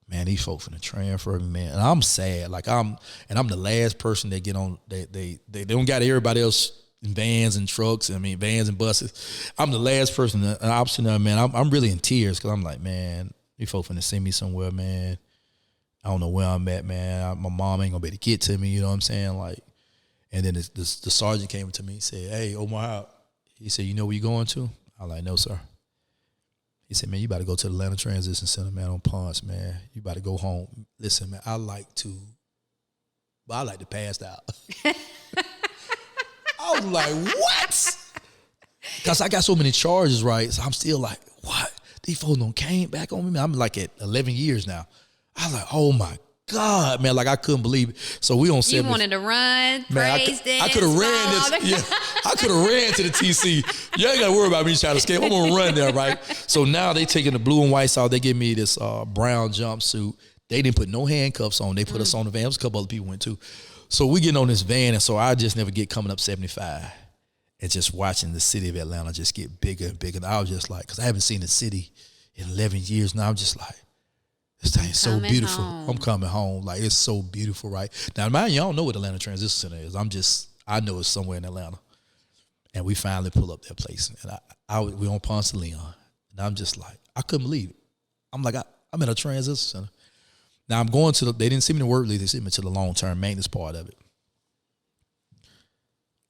man, these folks finna transfer me, man, and I'm sad. Like I'm the last person that get on. They don't got everybody else in vans and trucks. Vans and buses. I'm the last person, and I'm sitting there, man. I'm really in tears, because I'm like, man, these folks finna send me somewhere, man. I don't know where I'm at, man. My mom ain't gonna be able to get to me. You know what I'm saying? Like, and then the sergeant came to me and said, hey, Omar Howard. He said, you know where you going to? I was like, no, sir. He said, man, you better go to the Atlanta Transition Center, man, on Ponce, man. You better go home. Listen, man, I like to pass out. I was like, what? Because I got so many charges, right? So I'm still like, what? These folks done came back on me, man. I'm like at 11 years now. I was like, oh my God, man. Like I couldn't believe it. So we on 7. You wanted to run, praise dance. I could have ran this. Yeah, I could have ran to the TC. You ain't got to worry about me trying to escape. I'm going to run there, right? So now they taking the blue and white side. They give me this brown jumpsuit. They didn't put no handcuffs on. They put us on the van. There was a couple other people went too. So we getting on this van, and so I just never get coming up 75 and just watching the city of Atlanta just get bigger and bigger. And I was just like, because I haven't seen the city in 11 years now. I'm just like, this thing's so beautiful. I'm coming home. Like, it's so beautiful, right? Now, mind you, I don't know what Atlanta Transition Center is. I know it's somewhere in Atlanta. And we finally pull up that place. And we on Ponce de Leon. And I'm just like, I couldn't believe it. I'm like, I'm in a transition center. Now I'm going to they didn't send me to work leave, they sent me to the long-term maintenance part of it.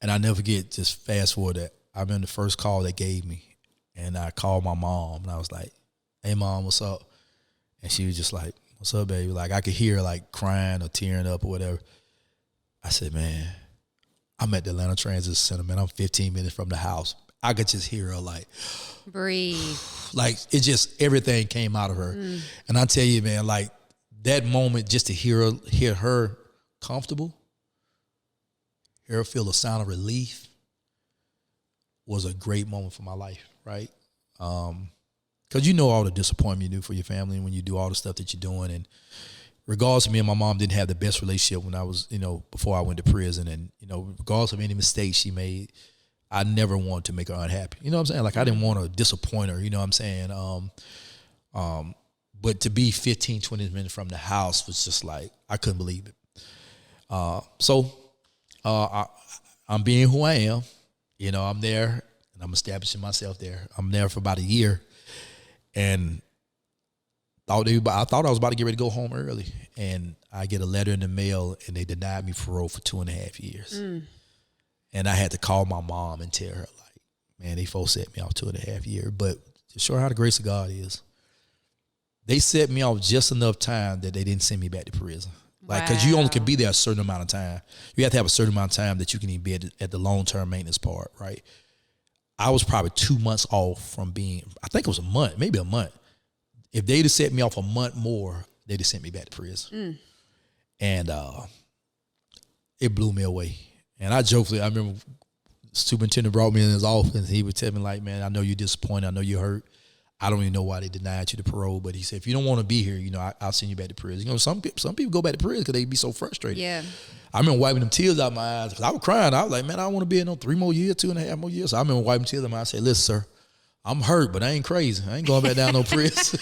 And I never forget, just fast forward that, I remember the first call they gave me, and I called my mom, and I was like, hey mom, what's up? And she was just like, what's up, baby? Like I could hear her like crying or tearing up or whatever. I said, man, I'm at the Atlanta Transit Center, man. I'm 15 minutes from the house. I could just hear her like, breathe. Like it just, everything came out of her. And I tell you, man, like, that moment, just to hear her comfortable, hear her feel a sound of relief, was a great moment for my life, right? Because you know all the disappointment you do for your family when you do all the stuff that you're doing. And regardless of me and my mom didn't have the best relationship when I was, before I went to prison. And, regardless of any mistakes she made, I never wanted to make her unhappy. You know what I'm saying? Like, I didn't want to disappoint her, you know what I'm saying? But to be 15, 20 minutes from the house was just like, I couldn't believe it. So I'm being who I am. I'm there, and I'm establishing myself there. I'm there for about a year, and I thought I was about to get ready to go home early, and I get a letter in the mail, and they denied me parole for 2.5 years. And I had to call my mom and tell her, like, man, they folks set me off 2.5 years. But to show her how the grace of God is, they set me off just enough time that they didn't send me back to prison. Like, because you only can be there a certain amount of time. You have to have a certain amount of time that you can even be at the long-term maintenance part, right? I was probably 2 months off from being, I think it was a month, maybe a month. If they'd have set me off a month more, they'd have sent me back to prison. And it blew me away. And I remember the superintendent brought me in his office, and he would tell me, like, man, I know you're disappointed. I know you're hurt. I don't even know why they denied you the parole, but he said, if you don't want to be here, I'll send you back to prison. Some people go back to prison because they be so frustrated. Yeah. I remember wiping them tears out my eyes because I was crying. I was like, man, I don't want to be in no 3 more years, 2.5 more years. So I remember wiping tears out my eyes. I said, listen, sir, I'm hurt, but I ain't crazy. I ain't going back down no prison.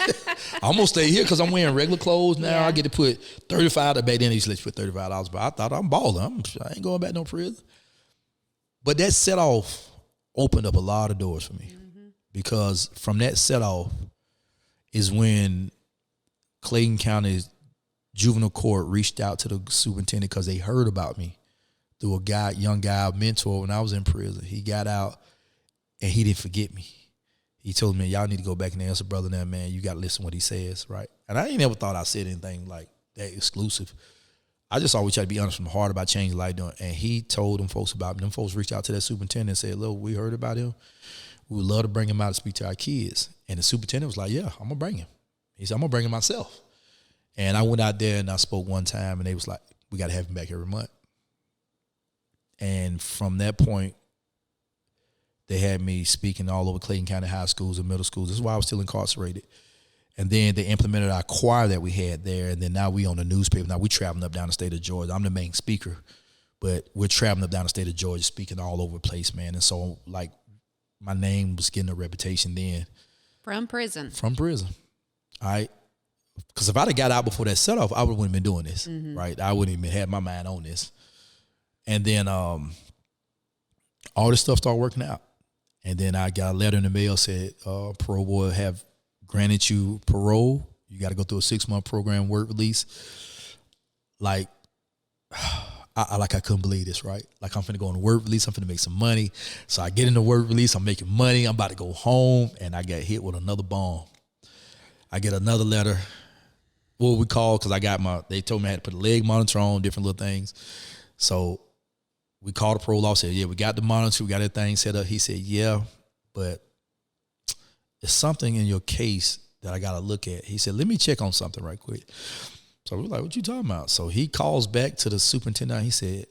I'm going to stay here because I'm wearing regular clothes now. Yeah. I get to put $35. Back then they used to let you put $35, but I thought I'm balling. I ain't going back no prison. But that set off opened up a lot of doors for me because from that set off, is when Clayton County Juvenile Court reached out to the superintendent because they heard about me through a young guy, mentor when I was in prison. He got out and he didn't forget me. He told me, y'all need to go back and answer brother now, man. You got to listen to what he says, right? And I ain't never thought I said anything like that exclusive. I just always try to be honest from the heart about changing life doing. And he told them folks about me. Them folks reached out to that superintendent and said, look, we heard about him. We would love to bring him out to speak to our kids. And the superintendent was like, yeah, I'm going to bring him. He said, I'm going to bring him myself. And I went out there and I spoke one time, and they was like, we got to have him back every month. And from that point, they had me speaking all over Clayton County high schools and middle schools. This is why I was still incarcerated. And then they implemented our choir that we had there. And then now we on the newspaper. Now we traveling up down the state of Georgia. I'm the main speaker, but we're traveling up down the state of Georgia, speaking all over the place, man. And so, like, my name was getting a reputation then. From prison. All right. Because if I'd have got out before that set off, I wouldn't have been doing this, right? I wouldn't even had my mind on this. And then all this stuff started working out. And then I got a letter in the mail said, parole board have granted you parole. You got to go through a 6-month program work release. Like, I couldn't believe this, right? Like I'm finna go on a work release. I'm finna make some money. So I get in the work release. I'm making money. I'm about to go home, and I got hit with another bomb. I get another letter. What we call, because they told me I had to put a leg monitor on, different little things. So we called the parole officer. Said, yeah, we got the monitor. We got everything set up. He said, yeah, but there's something in your case that I got to look at. He said, let me check on something right quick. So we were like, what you talking about? So he calls back to the superintendent. He said,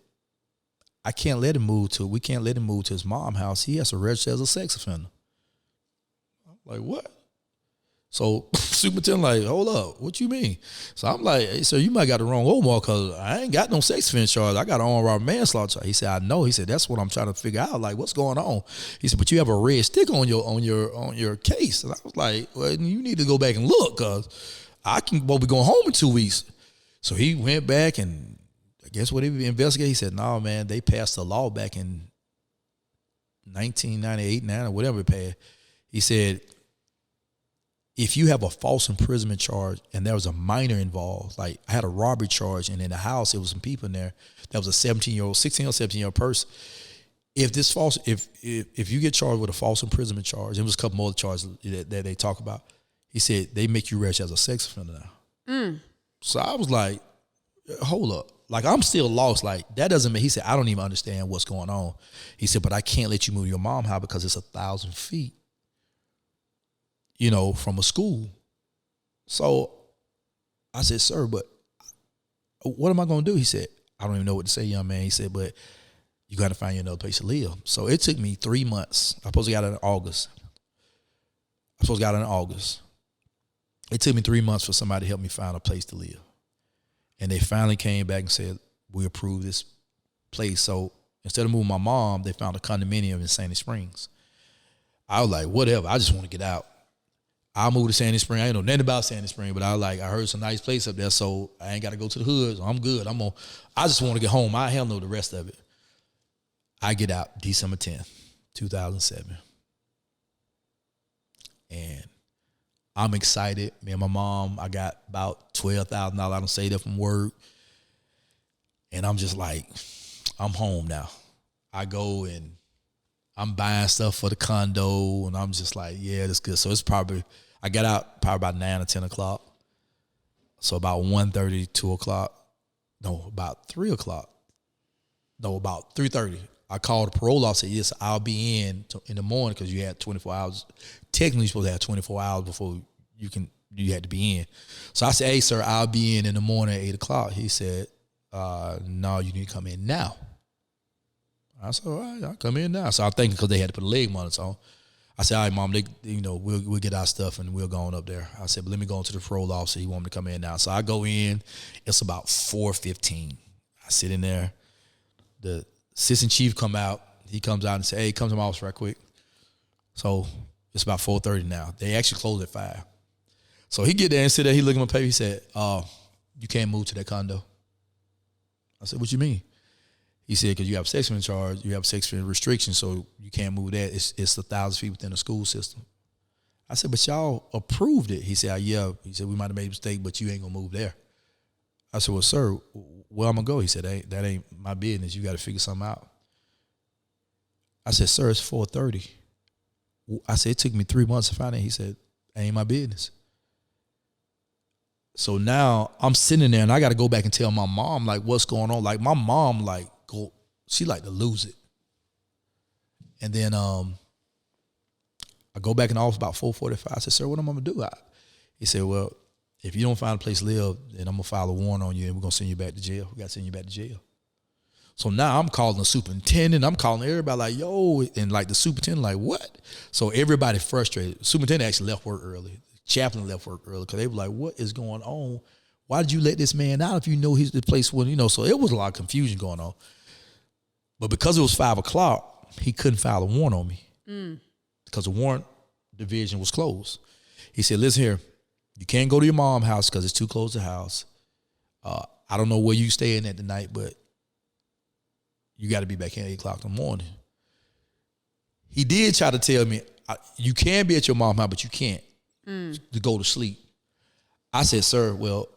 we can't let him move to his mom's house. He has to register as a sex offender. I'm like, what? So superintendent like, hold up, what you mean? So I'm like, hey, sir, you might got the wrong Omar, because I ain't got no sex offense charge. I got an armed robbery manslaughter charge. He said, I know. He said, that's what I'm trying to figure out. Like, what's going on? He said, but you have a red stick on your case. And I was like, well, you need to go back and look, because I can be going home in 2 weeks. So he went back, and I guess what he investigated, he said, no, man, they passed a law back in 1998, 9 or whatever it passed. He said, if you have a false imprisonment charge and there was a minor involved, like I had a robbery charge, and in the house there was some people in there, that was a 16 or 17-year-old person. If you get charged with a false imprisonment charge, there was a couple more charges that they talk about. He said they make you register as a sex offender now. So I was like, hold up. Like, I'm still lost. Like, that doesn't mean, he said, I don't even understand what's going on. He said, but I can't let you move your mom's house because it's 1,000 feet, from a school. So I said, sir, but what am I going to do? He said, I don't even know what to say, young man. He said, but you got to find you another place to live. So it took me 3 months. I supposed to got it in August. It took me 3 months for somebody to help me find a place to live. And they finally came back and said, we approve this place. So instead of moving my mom, they found a condominium in Sandy Springs. I was like, whatever, I just want to get out. I moved to Sandy Springs. I ain't know nothing about Sandy Springs, but I heard it's a nice place up there, so I ain't got to go to the hood. So I'm good. I just want to get home. I handle the rest of it. I get out December 10th, 2007. And I'm excited. Me and my mom, I got about $12,000 I done saved up from work. And I'm just like, I'm home now. I go and I'm buying stuff for the condo, and I'm just like, yeah, that's good. So I got out probably about 9 or 10 o'clock. So about 1:30, 2 o'clock. No, about 3 o'clock. No, about 3:30. I called the parole officer. Yes, I'll be in the morning, because you had 24 hours. Technically, you're supposed to have 24 hours before you had to be in. So I said, hey, sir, I'll be in the morning at 8 o'clock. He said, no, you need to come in now. I said, all right, I'll come in now. So I'm thinking, because they had to put a leg monitor on. I said, all right, Mom, we'll get our stuff and we'll go on up there. I said, but let me go into the parole officer. He want me to come in now. So I go in. It's about 4:15. I sit in there. The assistant chief come out. He comes out and say, hey, come to my office right quick. So it's about 4:30 now. They actually close at 5. So he get there and sit there. He look at my paper. He said, you can't move to that condo. I said, what you mean? He said, because you have sex offender charge, you have sex offender restriction, so you can't move that. It's 1,000 feet within the school system. I said, but y'all approved it. He said, yeah. He said, we might have made a mistake, but you ain't going to move there. I said, well, sir, where I'm going to go? He said, that ain't my business. You got to figure something out. I said, sir, it's 4:30. I said, it took me 3 months to find it. He said, ain't my business. So now I'm sitting there, and I got to go back and tell my mom, like, what's going on. Like, my mom, she like to lose it. And then I go back in the office about 4:45. I said, sir, what am I going to do? He said, well, if you don't find a place to live, then I'm going to file a warrant on you, and we're going to send you back to jail. We got to send you back to jail. So now I'm calling the superintendent. I'm calling everybody like, yo, and like the superintendent like, what? So everybody frustrated. Superintendent actually left work early. Chaplain left work early, because they were like, what is going on? Why did you let this man out if you know he's the place where, so it was a lot of confusion going on. But because it was 5 o'clock, he couldn't file a warrant on me because the warrant division was closed. He said, listen here, you can't go to your mom's house because it's too close to the house. I don't know where you staying at tonight, but you got to be back here at 8 o'clock in the morning. He did try to tell me, you can be at your mom's house, but you can't to go to sleep. I said, sir, well,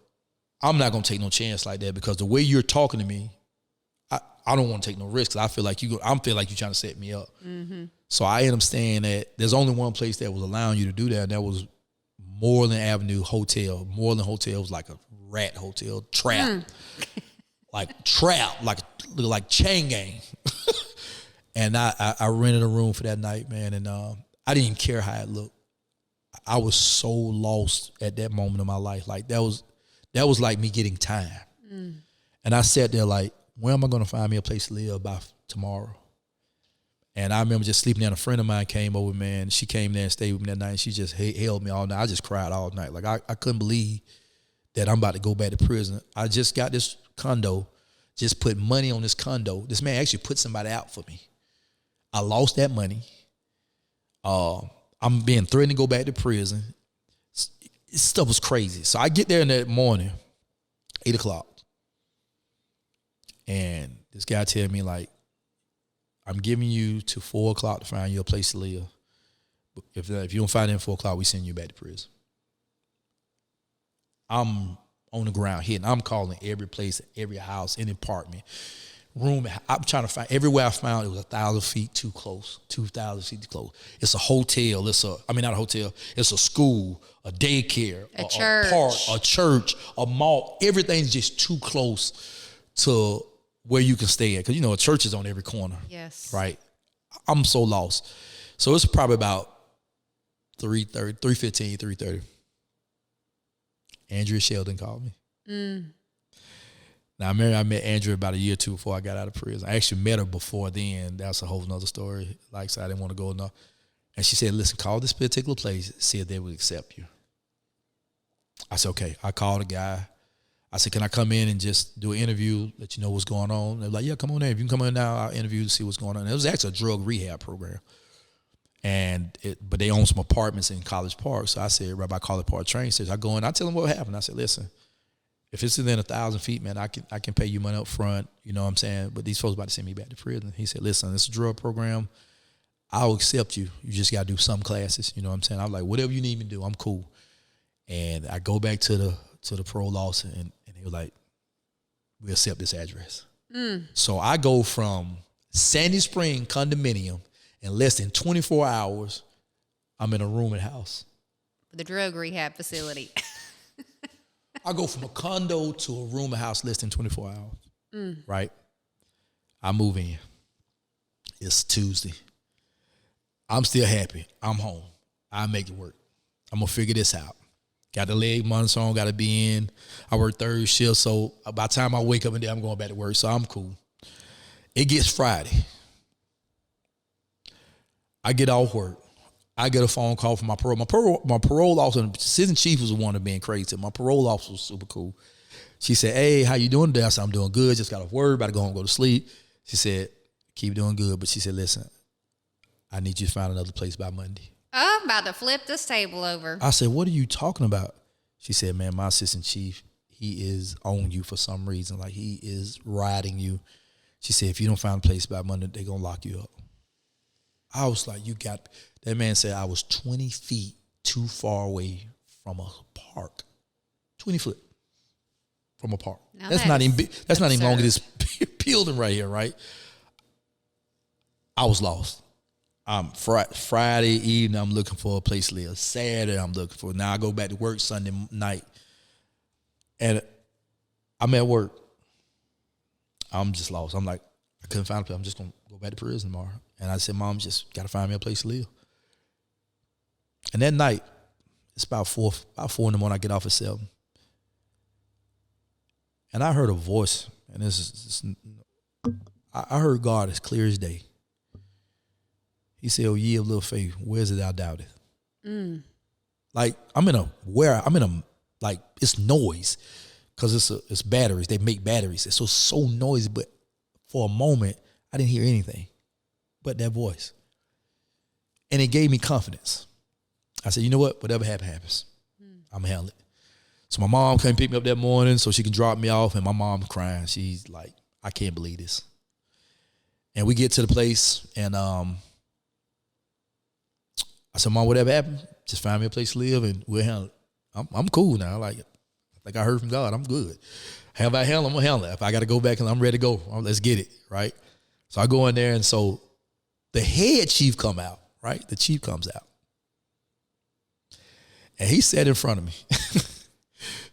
I'm not going to take no chance like that, because the way you're talking to me, I don't want to take no risks. I feel like you're trying to set me up. So I ended up staying at, there's only one place that was allowing you to do that, and that was Moreland Avenue Hotel. Moreland Hotel was like a rat hotel, trap. like chain gang. And I rented a room for that night, man, and I didn't even care how it looked. I was so lost at that moment of my life. Like that was like me getting time. And I sat there like, where am I going to find me a place to live by tomorrow? And I remember just sleeping there, and a friend of mine came over, man. She came there and stayed with me that night, and she just held me all night. I just cried all night. Like I couldn't believe that I'm about to go back to prison. I just got this condo, just put money on this condo. This man actually put somebody out for me. I lost that money. I'm being threatened to go back to prison. Stuff was crazy. So I get there in that morning, 8 o'clock. And this guy tell me, like, I'm giving you to 4 o'clock to find you a place to live. If you don't find it at 4 o'clock, we send you back to prison. I'm on the ground hitting. I'm calling every place, every house, any apartment, room. I'm trying to find, everywhere I found, it was 1,000 feet too close, 2,000 feet too close. It's a hotel. Not a hotel. It's a school, a daycare, a church, a park, a church, a mall. Everything's just too close to where you can stay at. Because, a church is on every corner. Yes. Right? I'm so lost. So it's probably about 3:30. Andrea Sheldon called me. Now, I met Andrea about a year or two before I got out of prison. I actually met her before then. That's a whole nother story. Like I said, I didn't want to go enough. And she said, listen, call this particular place, see if they would accept you. I said, okay. I called the guy. I said, can I come in and just do an interview, let you know what's going on? They're like, yeah, come on in. If you can come in now, I'll interview to see what's going on. And it was actually a drug rehab program. But they own some apartments in College Park. So I said, right by College Park train station. I go in, I tell them what happened. I said, listen, if it's within 1,000 feet, man, I can pay you money up front. You know what I'm saying? But these folks about to send me back to prison. He said, listen, it's a drug program. I'll accept you. You just got to do some classes. You know what I'm saying? I'm like, whatever you need me to do, I'm cool. And I go back to the parole officer, and he was like, we accept this address. So I go from Sandy Spring condominium in less than 24 hours, I'm in a room and house. The drug rehab facility. I go from a condo to a room and house less than 24 hours, right? I move in. It's Tuesday. I'm still happy. I'm home. I make it work. I'm going to figure this out. Got the leg monitor on, got to be in. I work third shift, so by the time I wake up and I'm going back to work, so I'm cool. It gets Friday. I get off work. I get a phone call from my parole. My parole officer, the assistant chief was the one that being crazy. My parole officer was super cool. She said, hey, how you doing today? I said, I'm doing good. Just got off work, about to go home and go to sleep. She said, keep doing good. But she said, listen, I need you to find another place by Monday. Oh, I'm about to flip this table over. I said, what are you talking about? She said, man, my assistant chief, he is on you for some reason. Like, he is riding you. She said, if you don't find a place by Monday, they're going to lock you up. I was like, that man said I was 20 feet too far away from a park. 20 foot from a park. Now that's not even long as this building right here, right? I was lost. Friday evening, I'm looking for a place to live. Saturday, I'm looking for. Now I go back to work Sunday night. And I'm at work. I'm just lost. I'm like, I couldn't find a place. I'm just going to go back to prison tomorrow. And I said, Mom, just got to find me a place to live. And that night, it's about 4 in the morning, I get off at 7. And I heard a voice, and I heard God as clear as day. He said, oh, ye of little faith, where's it thou doubteth? Like, it's noise, because it's batteries. They make batteries. It's so noisy, but for a moment, I didn't hear anything but that voice. And it gave me confidence. I said, you know what? Whatever happens. I'm going to handle it. So my mom came pick me up that morning so she can drop me off, and my mom's crying. She's like, I can't believe this. And we get to the place, and I said, Mom, whatever happened, just find me a place to live, and we'll handle it. I'm cool now. Like, I think I heard from God. I'm good. Have I handled? I'm gonna handle it. If I got to go back and I'm ready to go, let's get it, right? So I go in there, and so the head chief come out, right? The chief comes out, and he sat in front of me.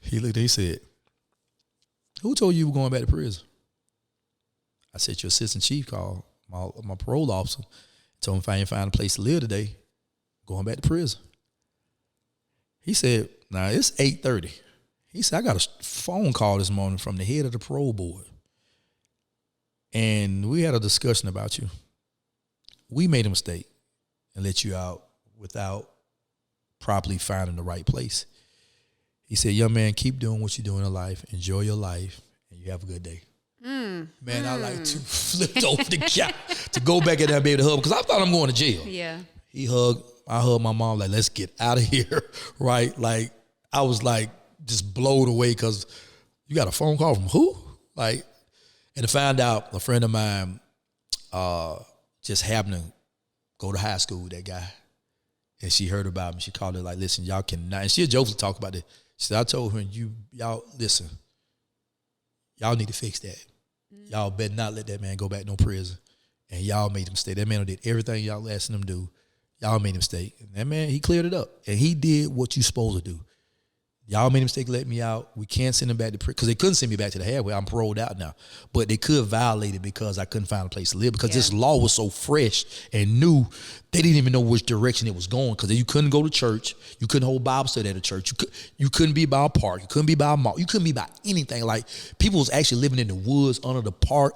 He looked. He said, "Who told you were going back to prison?" I said, "Your assistant chief called my parole officer. Told him if I ain't find a place to live today, going back to prison." He said, "Now it's 8:30." He said, "I got a phone call this morning from the head of the parole board, and we had a discussion about you. We made a mistake and let you out without properly finding the right place." He said, "Young man, keep doing what you're doing in life. Enjoy your life, and you have a good day." Man, I like to flipped over the couch to go back in that baby to hug because I thought I'm going to jail. Yeah. I hugged my mom like, let's get out of here, right? Like, I was like just blown away because you got a phone call from who? Like, and to find out a friend of mine just happened to go to high school with that guy. And she heard about him. She called her like, listen, y'all cannot. And she'll jokingly talk about it. She said, I told her, y'all, listen, y'all need to fix that. Y'all better not let that man go back to no prison. And y'all made a mistake. That man did everything y'all asked him to do. Y'all made a mistake. And that man, he cleared it up. And he did what you supposed to do. Y'all made a mistake, let me out. We can't send him back to prison. Because they couldn't send me back to the halfway. I'm paroled out now. But they could violate it because I couldn't find a place to live. Because this law was so fresh and new, they didn't even know which direction it was going. Because you couldn't go to church. You couldn't hold Bible study at a church. You couldn't be by a park. You couldn't be by a mall. You couldn't be by anything. Like, people was actually living in the woods, under the park,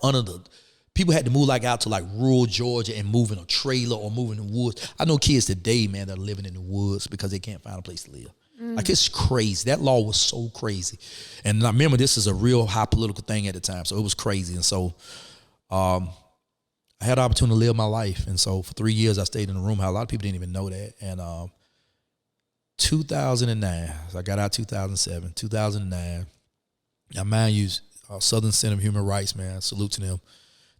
people had to move like out to like rural Georgia and move in a trailer or move in the woods. I know kids today, man, that are living in the woods because they can't find a place to live. Like, it's crazy. That law was so crazy. And I remember this is a real high political thing at the time. So it was crazy. And so I had the opportunity to live my life. And so for 3 years, I stayed in a room. A lot of people didn't even know that. And 2009, so I got out 2007, 2009. Now, mind you, Southern Center of Human Rights, man, salute to them.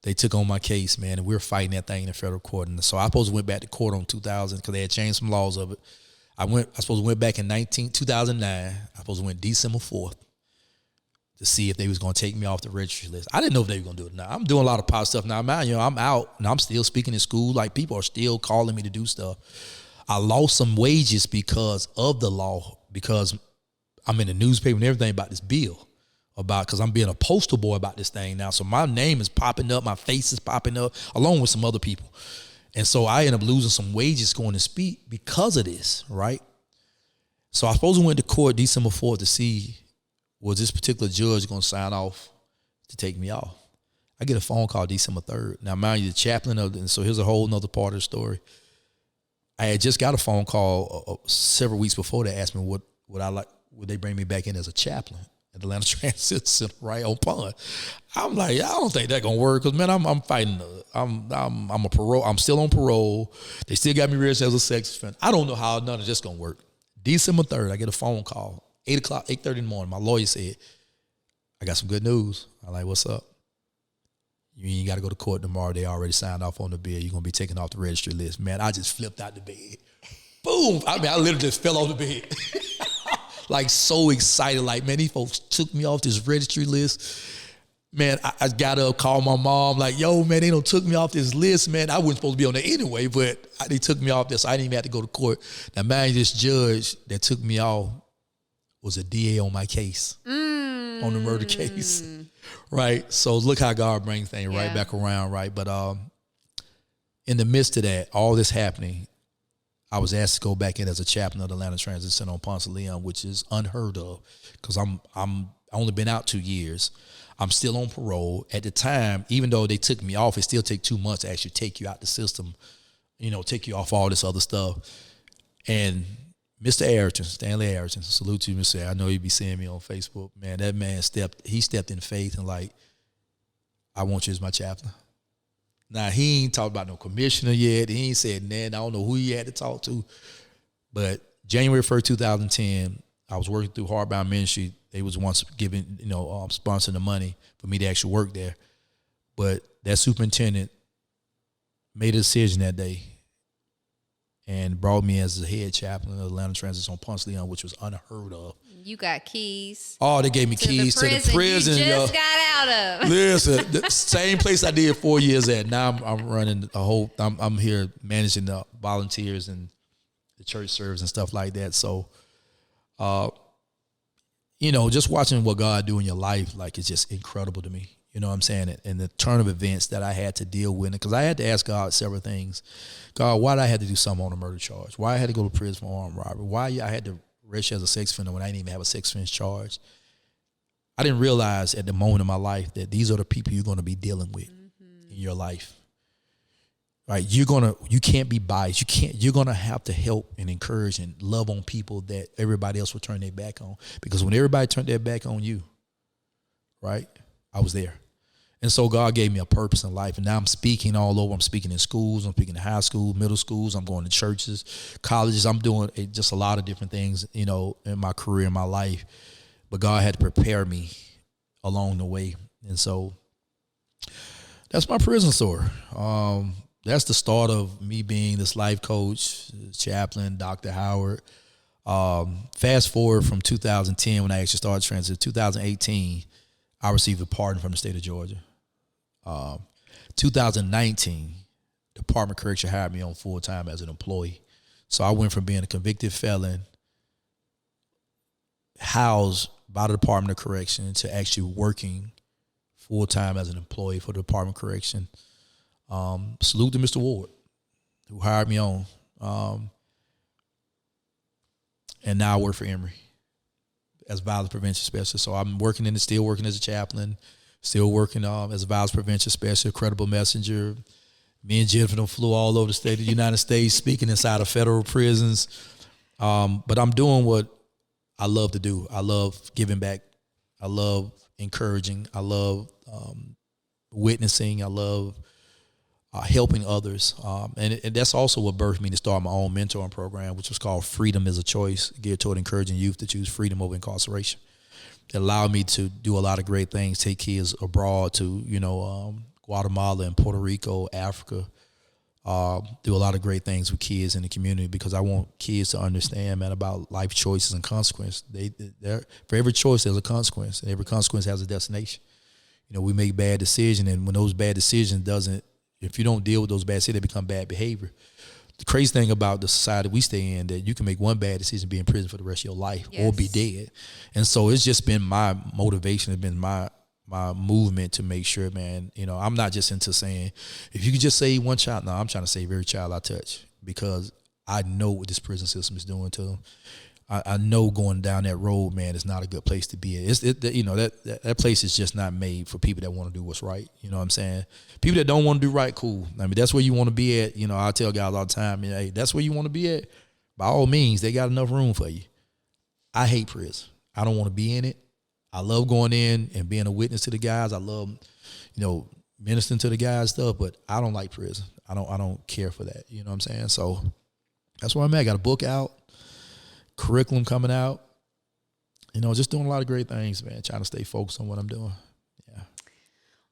They took on my case, man, and we were fighting that thing in the federal court. And so I supposed to went back to court on 2000 because they had changed some laws of it. I supposed to went back in 2009. I supposed to went December 4th to see if they was going to take me off the registry list. I didn't know if they were going to do it. Now, I'm doing a lot of positive stuff now. Man, I'm out and I'm still speaking in school. Like, people are still calling me to do stuff. I lost some wages because of the law, because I'm in the newspaper and everything about this bill, because I'm being a poster boy about this thing now. So my name is popping up, my face is popping up, along with some other people. And so I ended up losing some wages going to speak because of this, right? So I supposed to went to court December 4th to see, was this particular judge going to sign off to take me off? I get a phone call December 3rd. Now, mind you, the chaplain and so here's a whole nother part of the story. I had just got a phone call several weeks before that asked me would they bring me back in as a chaplain at the Atlanta Transit Center right on Pond. I'm like, I don't think that's gonna work because, man, I'm fighting. I'm still on parole. They still got me registered as a sex offender. I don't know how none of this gonna work. December 3rd, I get a phone call, 8:30 in the morning. My lawyer said, I got some good news. I'm like, what's up? You ain't got to go to court tomorrow. They already signed off on the bill. You're gonna be taken off the registry list. Man, I just flipped out the bed. Boom! I literally just fell off the bed. Like, so excited. Like, man, these folks took me off this registry list. Man, I got up, called my mom, like, yo, man, they done took me off this list, man. I wasn't supposed to be on there anyway, but they took me off this. So I didn't even have to go to court. Now, man, this judge that took me off was a DA on my case, on the murder case, right? So look how God brings things right back around, right? But in the midst of that, all this happening, I was asked to go back in as a chaplain of the Atlanta Transit Center on Ponce de Leon, which is unheard of because I'm only been out 2 years. I'm still on parole. At the time, even though they took me off, it still take 2 months to actually take you out the system, take you off all this other stuff. And Mr. Ayrton, Stanley Ayrton, salute to you, Mr. I know you be seeing me on Facebook. Man, that man stepped in faith and like, I want you as my chaplain. Now, he ain't talked about no commissioner yet. He ain't said nothing. I don't know who he had to talk to. But January 1st, 2010, I was working through Hardbound Ministry. They was once giving, sponsoring the money for me to actually work there. But that superintendent made a decision that day. and brought me as the head chaplain of Atlanta Transit on Ponce Leon, which was unheard of. You got keys. Oh, they gave me keys to the prison. You just got out of. Listen, the same place I did 4 years at. Now I'm running a whole. I'm here managing the volunteers and the church service and stuff like that. So, just watching what God do in your life, like, it's just incredible to me. You know what I'm saying? And the turn of events that I had to deal with, because I had to ask God several things. God, why did I have to do something on a murder charge? Why I had to go to prison for armed robbery? Why I had to register as a sex offender when I didn't even have a sex offense charge? I didn't realize at the moment of my life that these are the people you're going to be dealing with in your life. Right? You can't be biased. You're going to have to help and encourage and love on people that everybody else will turn their back on. Because when everybody turned their back on you, right, I was there. And so God gave me a purpose in life. And now I'm speaking all over. I'm speaking in schools. I'm speaking in high school, middle schools. I'm going to churches, colleges. I'm doing just a lot of different things, in my career, in my life. But God had to prepare me along the way. And so that's my prison story. That's the start of me being this life coach, chaplain, Dr. Howard. Fast forward from 2010 when I actually started transit, 2018, I received a pardon from the state of Georgia. 2019, Department of Correction hired me on full time as an employee. So I went from being a convicted felon, housed by the Department of Correction, to actually working full time as an employee for the Department of Correction. Salute to Mr. Ward, who hired me on. And now I work for Emory as violence prevention specialist. So I'm still working as a chaplain, still working as a violence prevention specialist, credible messenger. Me and Jennifer flew all over the state of the United States, speaking inside of federal prisons. But I'm doing what I love to do. I love giving back. I love encouraging. I love witnessing. I love helping others. And that's also what birthed me to start my own mentoring program, which was called Freedom is a Choice, geared toward encouraging youth to choose freedom over incarceration. It allowed me to do a lot of great things, take kids abroad to, Guatemala and Puerto Rico, Africa, do a lot of great things with kids in the community, because I want kids to understand, man, about life choices and consequence. For every choice, there's a consequence, and every consequence has a destination. We make bad decisions, and when those bad decisions if you don't deal with those bad decisions, they become bad behavior. The crazy thing about the society we stay in, that you can make one bad decision, be in prison for the rest of your life, or be dead. And so it's just been my motivation, it's been my movement to make sure, man, I'm not just into saying, if you could just save one child. No, I'm trying to save every child I touch, because I know what this prison system is doing to them. I know going down that road, man, is not a good place to be at. That place is just not made for people that want to do what's right. You know what I'm saying? People that don't want to do right, cool. I mean, that's where you want to be at. I tell guys all the time, hey, that's where you want to be at. By all means, they got enough room for you. I hate prison. I don't want to be in it. I love going in and being a witness to the guys. I love, ministering to the guys stuff, but I don't like prison. I don't care for that. You know what I'm saying? So that's where I'm at. I got a book out. Curriculum coming out, just doing a lot of great things, man, trying to stay focused on what I'm doing. Yeah.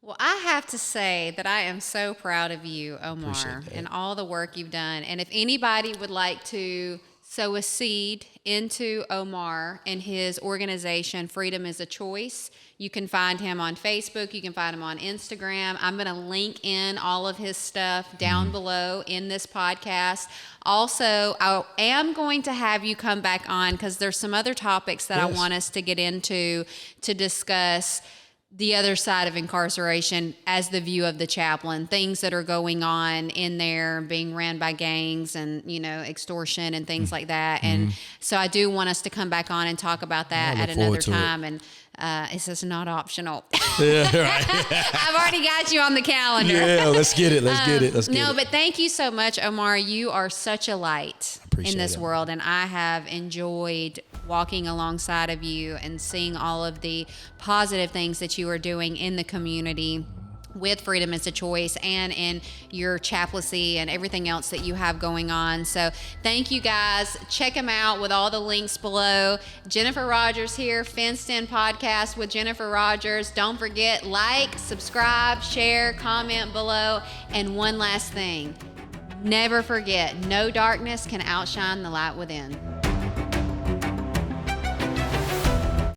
Well, I have to say that I am so proud of you, Omar, and all the work you've done. And if anybody would like to sow a seed into Omar and his organization, Freedom is a Choice, you can find him on Facebook. You can find him on Instagram. I'm going to link in all of his stuff down below in this podcast. Also, I am going to have you come back on, because there's some other topics that I want us to get into to discuss the other side of incarceration as the view of the chaplain, things that are going on in there, being ran by gangs and, extortion and things like that. And so I do want us to come back on and talk about that at another time. And it's just not optional. Yeah, right. I've already got you on the calendar. Yeah, let's get it. But thank you so much, Omar. You are such a light in this world, and I have enjoyed walking alongside of you and seeing all of the positive things that you are doing in the community with Freedom is a Choice and in your chaplaincy and everything else that you have going on. So thank you guys. Check them out with all the links below. Jennifer Rogers here, Fenced In Podcast with Jennifer Rogers. Don't forget, like, subscribe, share, comment below. And one last thing, Never forget, no darkness can outshine the light within.